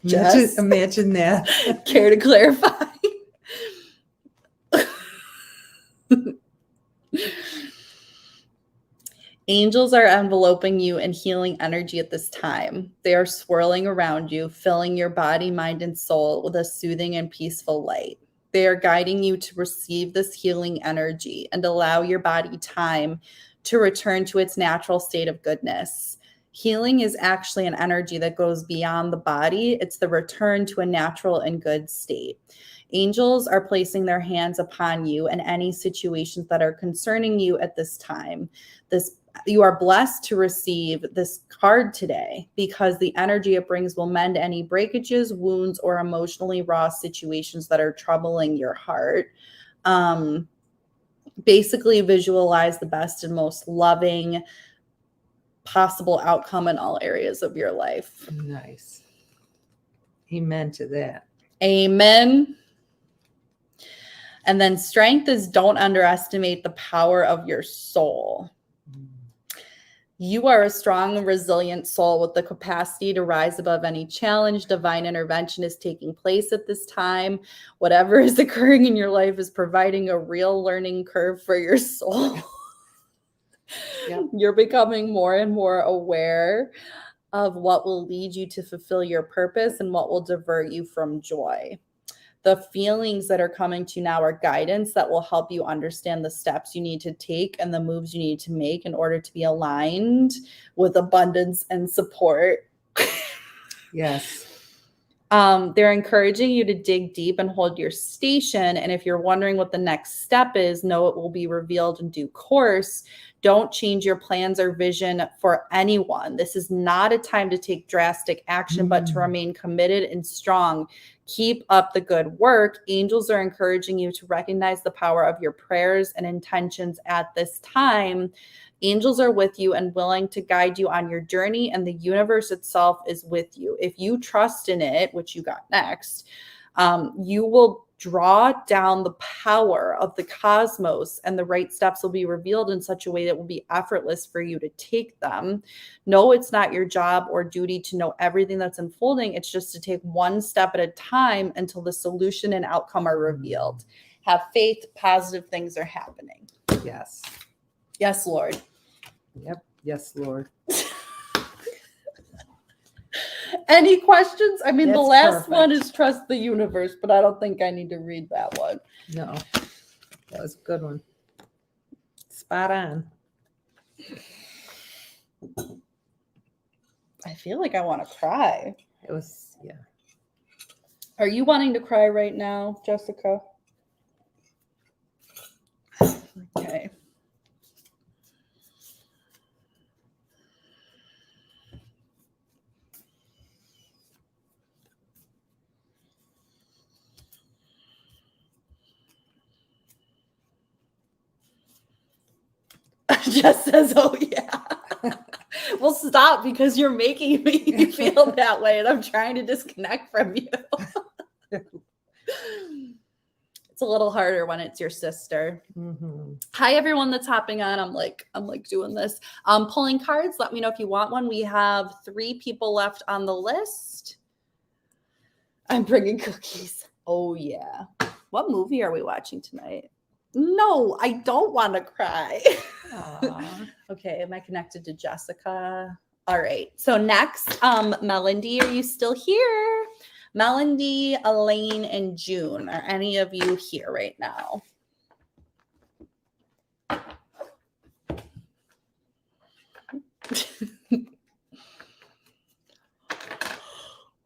Jess? Imagine that. Care to clarify? Angels are enveloping you in healing energy at this time. They are swirling around you, filling your body, mind, and soul with a soothing and peaceful light. They are guiding you to receive this healing energy and allow your body time to return to its natural state of goodness. Healing is actually an energy that goes beyond the body. It's the return to a natural and good state. Angels are placing their hands upon you in any situations that are concerning you at this time. You are blessed to receive this card today because the energy it brings will mend any breakages, wounds, or emotionally raw situations that are troubling your heart. Basically, visualize the best and most loving possible outcome in all areas of your life. Nice. Amen to that. Amen. And then strength is don't underestimate the power of your soul. You are a strong and resilient soul with the capacity to rise above any challenge. Divine intervention is taking place at this time. Whatever is occurring in your life is providing a real learning curve for your soul. Yep. You're becoming more and more aware of what will lead you to fulfill your purpose and what will divert you from joy. The feelings that are coming to you now are guidance that will help you understand the steps you need to take and the moves you need to make in order to be aligned with abundance and support. Yes. They're encouraging you to dig deep and hold your station. And if you're wondering what the next step is, know it will be revealed in due course. Don't change your plans or vision for anyone. This is not a time to take drastic action, but to remain committed and strong. Keep up the good work. Angels are encouraging you to recognize the power of your prayers and intentions at this time. Angels are with you and willing to guide you on your journey, and the universe itself is with you. If you trust in it, which you got next, you will draw down the power of the cosmos, and the right steps will be revealed in such a way that will be effortless for you to take them. No, it's not your job or duty to know everything that's unfolding. It's just to take one step at a time until the solution and outcome are revealed. Have faith, positive things are happening. Yes. Yes, Lord. Yep. Yes, Lord. Any questions? I mean, the That's last perfect. one is trust the universe, but I don't think I need to read that one. No, that was a good one. Spot on. I feel like I want to cry. It was, yeah. Are you wanting to cry right now, Jessica? Okay. Jess says, oh, yeah. Well, stop, because you're making me feel that way, and I'm trying to disconnect from you. It's a little harder when it's your sister. Mm-hmm. Hi, everyone that's hopping on. I'm like doing this. Pulling cards. Let me know if you want one. We have 3 people left on the list. I'm bringing cookies. Oh, yeah. What movie are we watching tonight? No, I don't want to cry. Okay, am I connected to Jessica? All right. So next, Melindy, are you still here? Melindy, Elaine, and June. Are any of you here right now?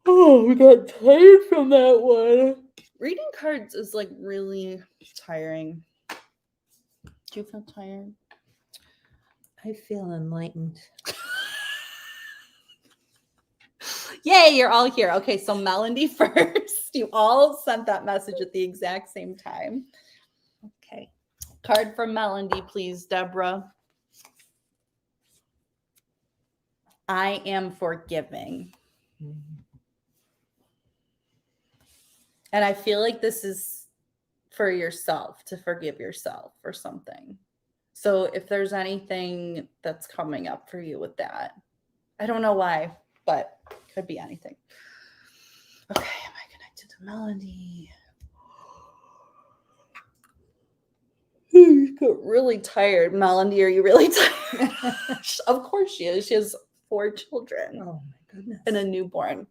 Oh, we got tired from that one. Reading cards is like really tiring. Do you feel tired? I feel enlightened. Yay, you're all here. Okay, so Melindy first. You all sent that message at the exact same time. Okay. Card from Melindy, please, Deborah. I am forgiving. And I feel like this is for yourself, to forgive yourself or something. So if there's anything that's coming up for you with that, I don't know why, but could be anything. Okay, am I connected to Melanie? You got really tired. Melanie, are you really tired? Of course she is. She has 4 children. Oh my goodness. And a newborn.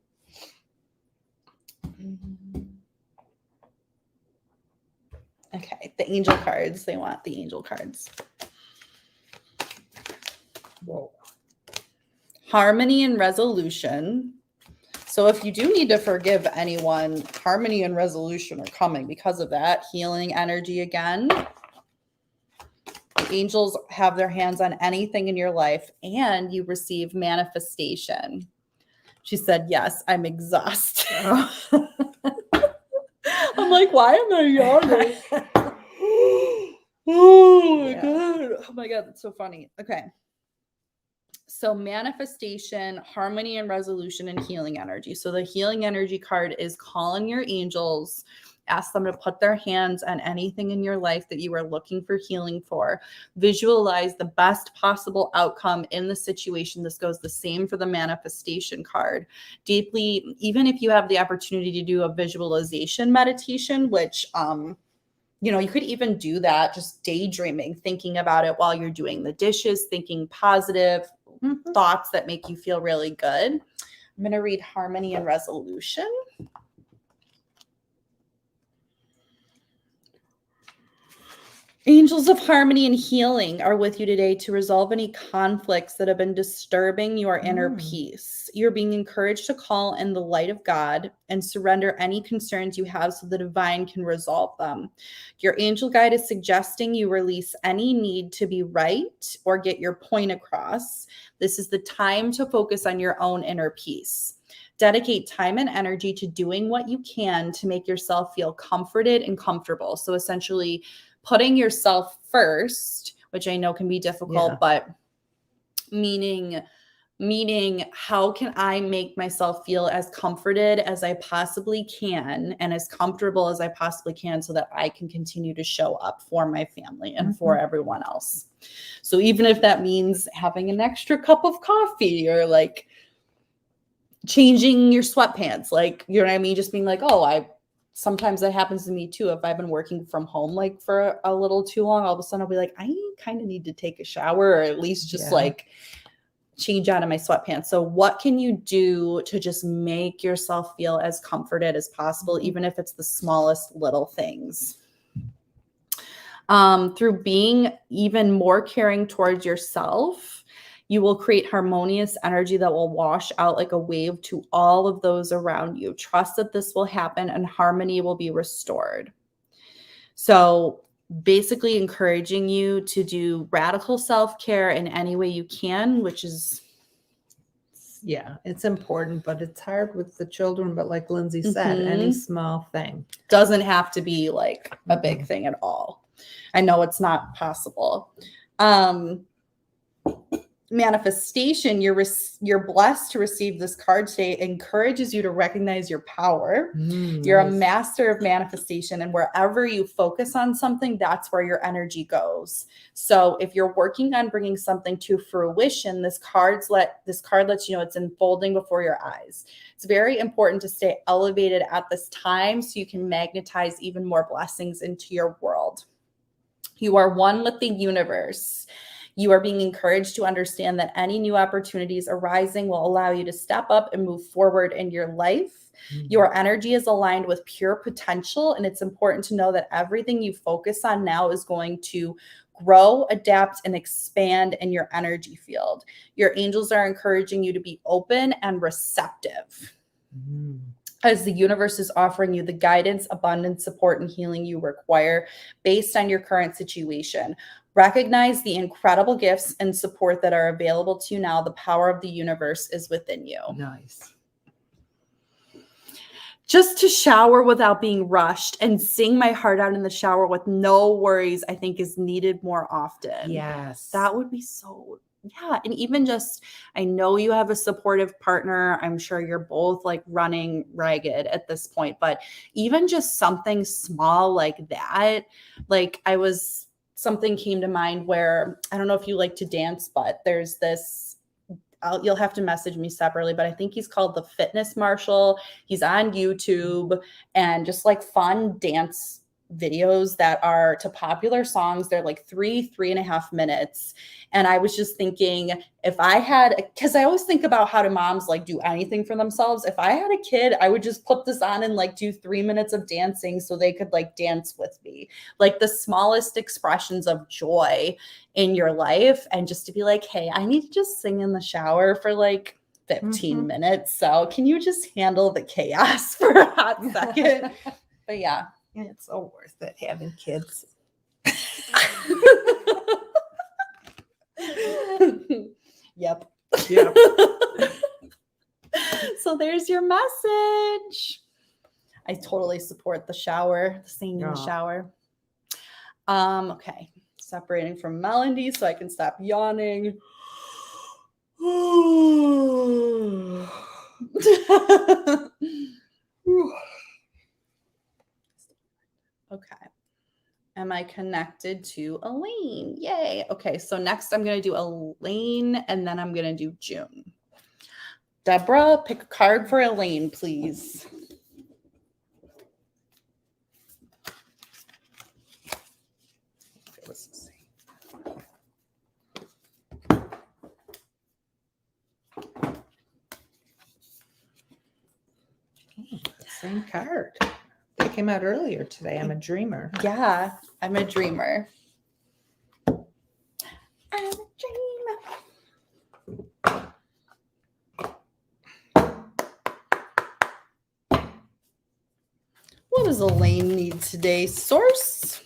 Okay, the angel cards. They want the angel cards. Whoa. Harmony and resolution. So if you do need to forgive anyone, harmony and resolution are coming because of that. Healing energy again. The angels have their hands on anything in your life, and you receive manifestation. She said, yes, I'm exhausted. I'm like, why am I yawning? Oh my God. Oh my God, that's so funny. Okay. So manifestation, harmony and resolution, and healing energy. So the healing energy card is calling your angels, ask them to put their hands on anything in your life that you are looking for healing for. Visualize the best possible outcome in the situation. This goes the same for the manifestation card. Deeply, even if you have the opportunity to do a visualization meditation, which, you could even do that, just daydreaming, thinking about it while you're doing the dishes, thinking positive thoughts that make you feel really good. I'm going to read harmony and resolution. Angels of harmony and healing are with you today to resolve any conflicts that have been disturbing your inner peace. You're being encouraged to call in the light of God and surrender any concerns you have so the divine can resolve them. Your angel guide is suggesting you release any need to be right or get your point across. This is the time to focus on your own inner peace. Dedicate time and energy to doing what you can to make yourself feel comforted and comfortable. So essentially, putting yourself first, which I know can be difficult, but meaning how can I make myself feel as comforted as I possibly can and as comfortable as I possibly can so that I can continue to show up for my family and for everyone else. So even if that means having an extra cup of coffee or like changing your sweatpants, like, you know what I mean? Just being like, sometimes that happens to me too. If I've been working from home like for a little too long, all of a sudden I'll be like, I kind of need to take a shower or at least just like change out of my sweatpants. So what can you do to just make yourself feel as comforted as possible, even if it's the smallest little things? Through being even more caring towards yourself, you will create harmonious energy that will wash out like a wave to all of those around you. Trust that this will happen and harmony will be restored. So basically encouraging you to do radical self-care in any way you can, which is... Yeah, it's important, but it's hard with the children. But like Lindsay said, any small thing. Doesn't have to be like a big thing at all. I know it's not possible. manifestation, you're blessed to receive this card today, encourages you to recognize your power. You're a master of manifestation, and wherever you focus on something, that's where your energy goes. So if you're working on bringing something to fruition, this card lets you know it's unfolding before your eyes. It's very important to stay elevated at this time so you can magnetize even more blessings into your world. You are one with the universe. You are being encouraged to understand that any new opportunities arising will allow you to step up and move forward in your life. Your energy is aligned with pure potential, and it's important to know that everything you focus on now is going to grow, adapt, and expand in your energy field. Your angels are encouraging you to be open and receptive, as the universe is offering you the guidance, abundance, support, and healing you require based on your current situation. Recognize the incredible gifts and support that are available to you now. The power of the universe is within you. Nice. Just to shower without being rushed and sing my heart out in the shower with no worries, I think is needed more often. Yes. That would be so, yeah. And even just, I know you have a supportive partner. I'm sure you're both like running ragged at this point, but even just something small like that, like something came to mind where, I don't know if you like to dance, but there's this, you'll have to message me separately, but I think he's called the Fitness Marshal. He's on YouTube, and just like fun dance videos that are to popular songs. They're like 3.5 minutes. And I was just thinking, if I had, because I always think about how do moms like do anything for themselves. If I had a kid, I would just put this on and like do 3 minutes of dancing so they could like dance with me. Like the smallest expressions of joy in your life. And just to be like, hey, I need to just sing in the shower for like 15 minutes. So can you just handle the chaos for a hot second? But yeah. It's so worth it having kids. Yep. Yep. So there's your message. I totally support the shower, the singing in the shower. Okay. Separating from Melody so I can stop yawning. Okay. Am I connected to Elaine? Yay. Okay. So next I'm going to do Elaine, and then I'm going to do June. Deborah, pick a card for Elaine, please. Same card. They came out earlier today. I'm a dreamer. Yeah, I'm a dreamer. I'm a dreamer. What does Elaine need today, Source?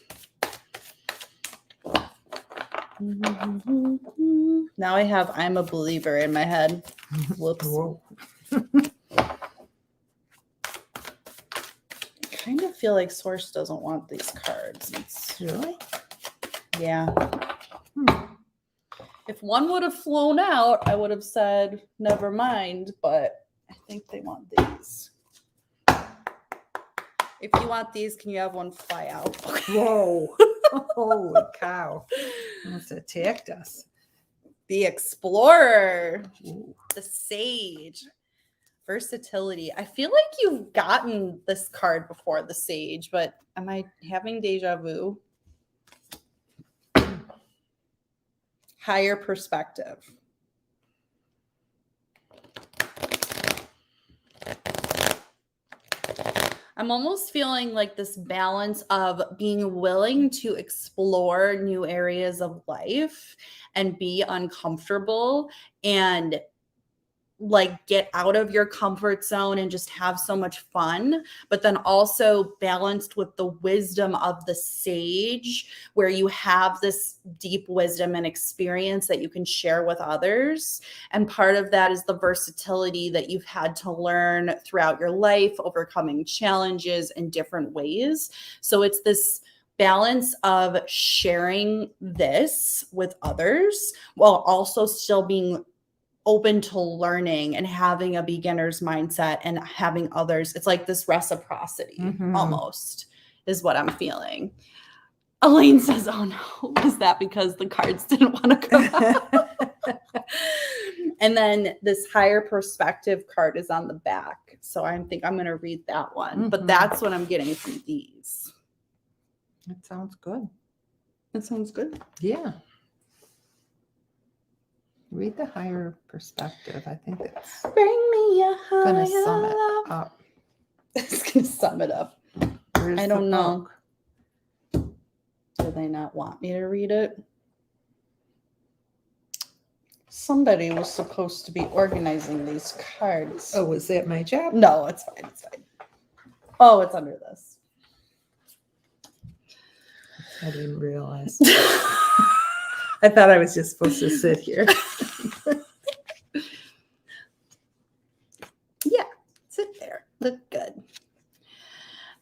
Now I have I'm a believer in my head. Whoops. Whoa. I kind of feel like Source doesn't want these cards. Really? Yeah. If one would have flown out, I would have said, never mind, but I think they want these. If you want these, can you have one fly out? Whoa. Holy cow. Almost attacked us. The Explorer. Ooh. The Sage. Versatility. I feel like you've gotten this card before, the Sage, but am I having deja vu? Higher perspective. I'm almost feeling like this balance of being willing to explore new areas of life and be uncomfortable and like get out of your comfort zone and just have so much fun, but then also balanced with the wisdom of the Sage, where you have this deep wisdom and experience that you can share with others. And part of that is the versatility that you've had to learn throughout your life, overcoming challenges in different ways. So it's this balance of sharing this with others while also still being open to learning and having a beginner's mindset and having others. It's like this reciprocity almost is what I'm feeling. Elaine says, oh no, is that because the cards didn't want to come out? And then this higher perspective card is on the back. So I think I'm going to read that one. But that's what I'm getting from these. That sounds good. That sounds good. Yeah. Read the higher perspective. I think that's Bring me a going higher to sum it love. up. It's going to sum it up. Where's I the don't know. book? Do they not want me to read it? Somebody was supposed to be organizing these cards. Oh, was that my job? No, it's fine. It's fine. Oh, it's under this. I didn't realize. I thought I was just supposed to sit here. Yeah, sit there. Look good.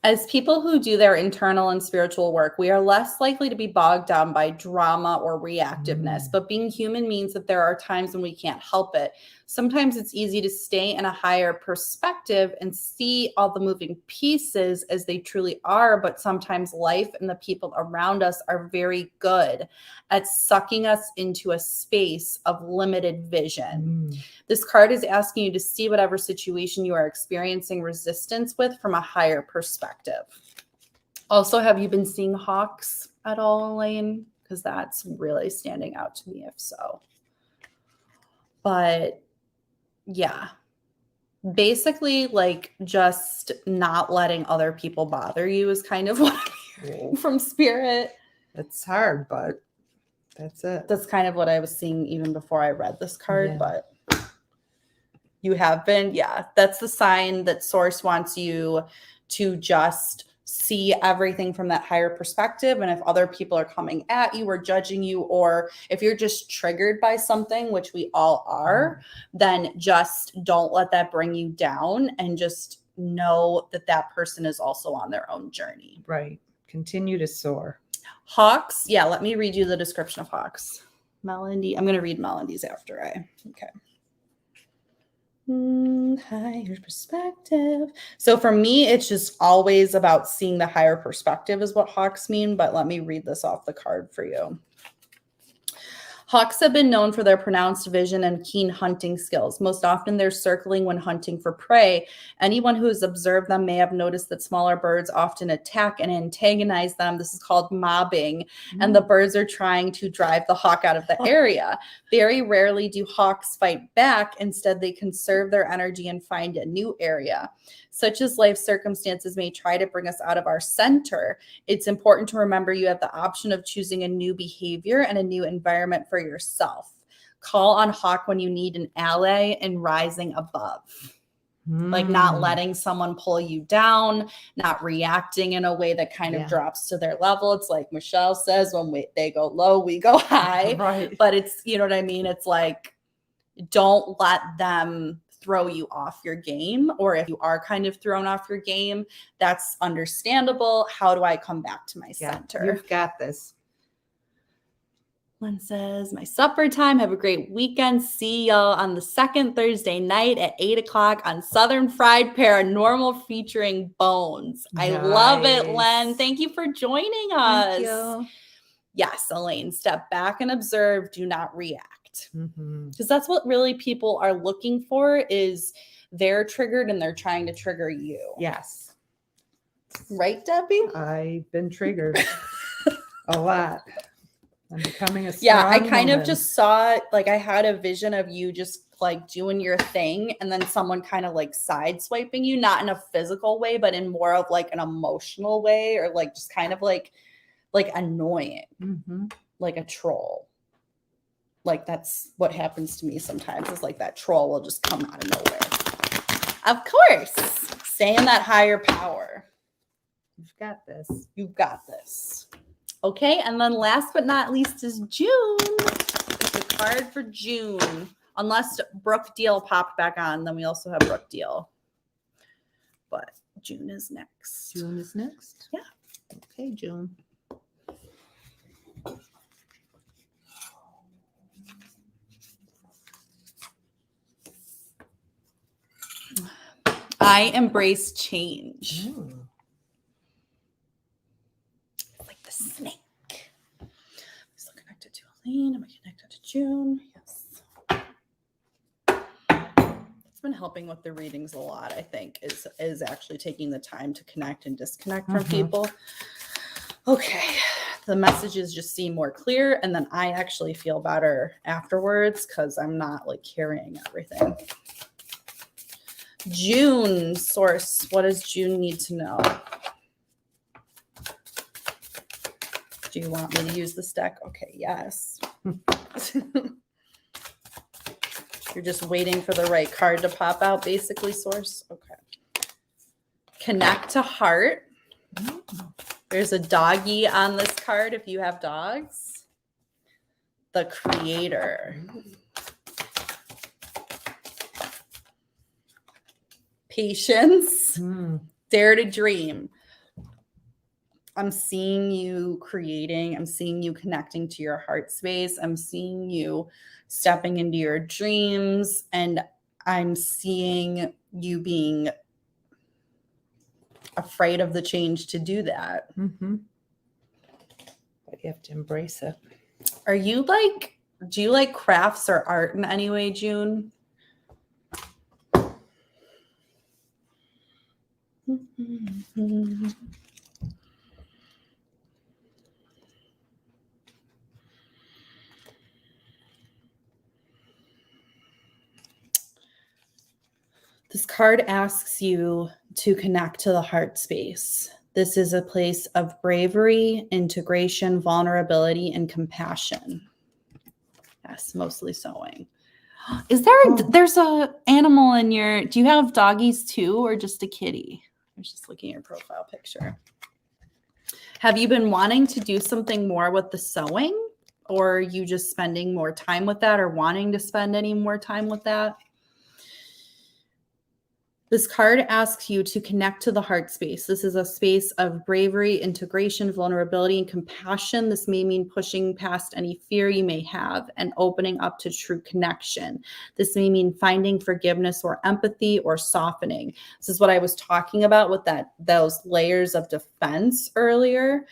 As people who do their internal and spiritual work, we are less likely to be bogged down by drama or reactiveness. But being human means that there are times when we can't help it. Sometimes it's easy to stay in a higher perspective and see all the moving pieces as they truly are. But sometimes life and the people around us are very good at sucking us into a space of limited vision. This card is asking you to see whatever situation you are experiencing resistance with from a higher perspective. Also, have you been seeing hawks at all, Elaine? Because that's really standing out to me, if so. But yeah, basically, like, just not letting other people bother you is kind of what I'm hearing from Spirit. It's hard, but that's it. That's kind of what I was seeing even before I read this card, Yeah. but you have been. Yeah, that's the sign that Source wants you to just see everything from that higher perspective. And if other people are coming at you or judging you, or if you're just triggered by something, which we all are, then just don't let that bring you down, and just know that that person is also on their own journey. Right. Continue to soar. Hawks. Yeah, let me read you the description of hawks. Melody. I'm going to read Melody's after okay. Higher perspective. So for me, it's just always about seeing the higher perspective is what hawks mean. But let me read this off the card for you. Hawks have been known for their pronounced vision and keen hunting skills. Most often, they're circling when hunting for prey. Anyone who has observed them may have noticed that smaller birds often attack and antagonize them. This is called mobbing, and the birds are trying to drive the hawk out of the area. Very rarely do hawks fight back. Instead, they conserve their energy and find a new area. Such as life circumstances may try to bring us out of our center, it's important to remember you have the option of choosing a new behavior and a new environment for yourself. Call on hawk when you need an ally and rising above. Like not letting someone pull you down, not reacting in a way that kind of drops to their level. It's like Michelle says, when they go low, we go high. Right. But it's, you know what I mean? It's like, don't let them throw you off your game. Or if you are kind of thrown off your game, that's understandable. How do I come back to my center? You've got this. Lynn says, my supper time. Have a great weekend. See y'all on the second Thursday night at 8:00 on Southern Fried Paranormal featuring Bones. I love it, Len. Thank you for joining us. Thank you. Yes, Elaine, step back and observe. Do not react. Mm-hmm. Because that's what really people are looking for, is they're triggered and they're trying to trigger you. Yes. Right, Debbie? I've been triggered a lot. I'm becoming a strong Yeah, I kind of woman. just saw, like, I had a vision of you just like doing your thing, and then someone kind of like sideswiping you, not in a physical way, but in more of like an emotional way, or like just kind of like annoying, like a troll. Like that's what happens to me sometimes, is like that troll will just come out of nowhere. Of course, stay in that higher power. You've got this. You've got this. Okay, and then last but not least is June. It's a card for June. Unless Brooke Deal popped back on, then we also have Brooke Deal. But June is next. June is next. Yeah. Okay, June. I embrace change. Like the snake. Still connected to Elaine. Am I connected to June? Yes. It's been helping with the readings a lot, I think, is actually taking the time to connect and disconnect from people. Okay. The messages just seem more clear, and then I actually feel better afterwards because I'm not like carrying everything. June, source. What does June need to know? Do you want me to use this deck? Okay, yes. You're just waiting for the right card to pop out, basically, source. Okay. Connect to heart. There's a doggy on this card if you have dogs. The creator. Patience. Dare to dream. I'm seeing you creating. I'm seeing you connecting to your heart space. I'm seeing you stepping into your dreams. And I'm seeing you being afraid of the change to do that. But you have to embrace it. Are you like, do you like crafts or art in any way, June? This card asks you to connect to the heart space. This is a place of bravery, integration, vulnerability, and compassion. Yes, mostly sewing. Is there there's a animal in your, do you have doggies too, or just a kitty? I was just looking at your profile picture. Have you been wanting to do something more with the sewing, or are you just spending more time with that, or wanting to spend any more time with that? This card asks you to connect to the heart space. This is a space of bravery, integration, vulnerability, and compassion. This may mean pushing past any fear you may have and opening up to true connection. This may mean finding forgiveness or empathy or softening. This is what I was talking about with those layers of defense earlier.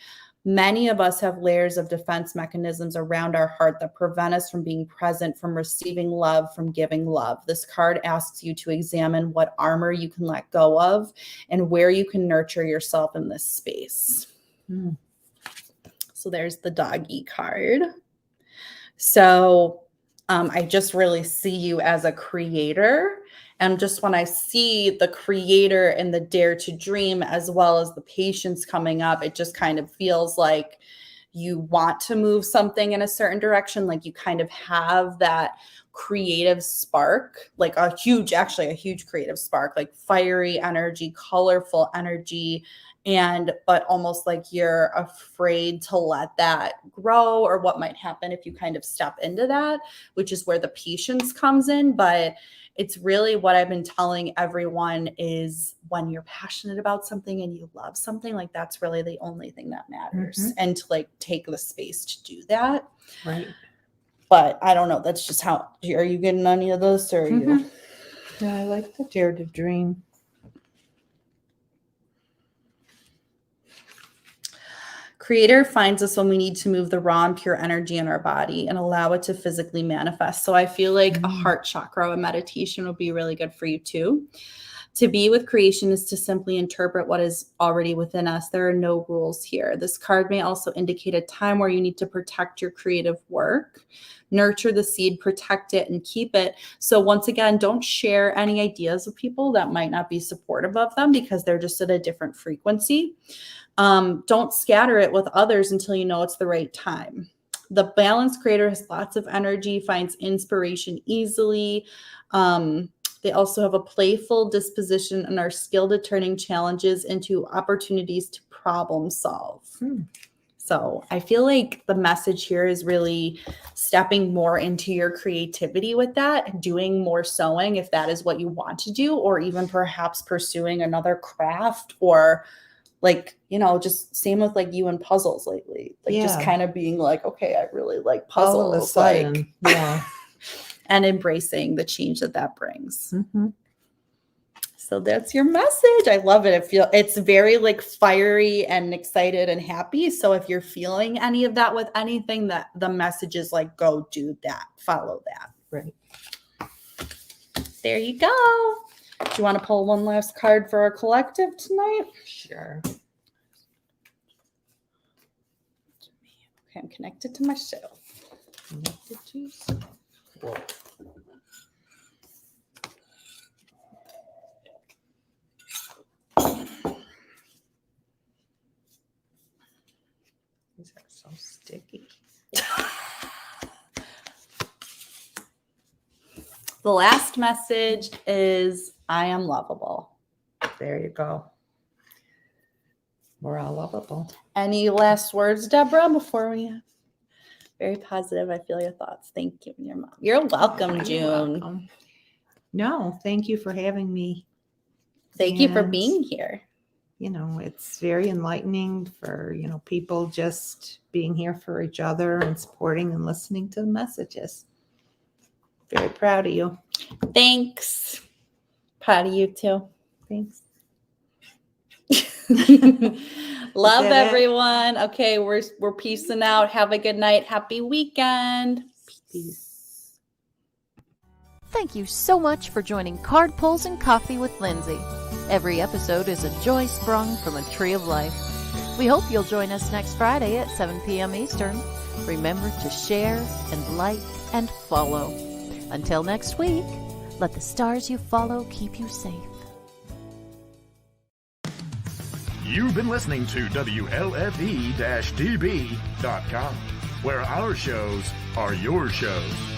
Many of us have layers of defense mechanisms around our heart that prevent us from being present, from receiving love, from giving love. This card asks you to examine what armor you can let go of and where you can nurture yourself in this space. So there's the doggy card. So I just really see you as a creator. And just when I see the creator and the dare to dream, as well as the patience coming up, it just kind of feels like you want to move something in a certain direction. Like you kind of have that creative spark, like a huge creative spark, like fiery energy, colorful energy. But almost like you're afraid to let that grow, or what might happen if you kind of step into that, which is where the patience comes in. But it's really what I've been telling everyone is when you're passionate about something and you love something, like that's really the only thing that matters. And to like take the space to do that. Right. But I don't know. That's just how, are you getting any of this, or are you? Yeah, I like the dare to dream. Creator finds us when we need to move the raw and pure energy in our body and allow it to physically manifest. So I feel like a heart chakra and meditation would be really good for you too. To be with creation is to simply interpret what is already within us. There are no rules here. This card may also indicate a time where you need to protect your creative work, nurture the seed, protect it, and keep it. So once again, don't share any ideas with people that might not be supportive of them because they're just at a different frequency. Don't scatter it with others until you know it's the right time. The balanced creator has lots of energy, finds inspiration easily. They also have a playful disposition and are skilled at turning challenges into opportunities to problem solve. So I feel like the message here is really stepping more into your creativity with that, doing more sewing if that is what you want to do, or even perhaps pursuing another craft, or like, you know, just same with like you and puzzles lately, like just kind of being like, okay, I really like puzzles. All of a sudden, and embracing the change that brings. So that's your message. I love it. It's very like fiery and excited and happy. So if you're feeling any of that with anything, that the message is like, go do that, follow that. Right. There you go. Do you want to pull one last card for our collective tonight? Sure. Okay, I'm connected to my show. Connected to yourself. Whoa. These are so sticky. The last message is I am lovable. There you go. We're all lovable. Any last words, Deborah, before we very positive. I feel your thoughts. Thank you, and your mom. You're welcome, You're June. welcome. No, thank you for having me. Thank you for And, being here. You know, it's very enlightening for, you know, people just being here for each other and supporting and listening to the messages. Very proud of you. Thanks. Proud of you too. Thanks. Love Is that it? everyone. Okay, we're peacing out. Have a good night. Happy weekend. Peace. Thank you so much for joining Card Pulls and Coffee with Lindsay. Every episode is a joy sprung from a tree of life. We hope you'll join us next Friday at 7 p.m. Eastern. Remember to share and like and follow. Until next week, let the stars you follow keep you safe. You've been listening to WLFE-DB.com, where our shows are your shows.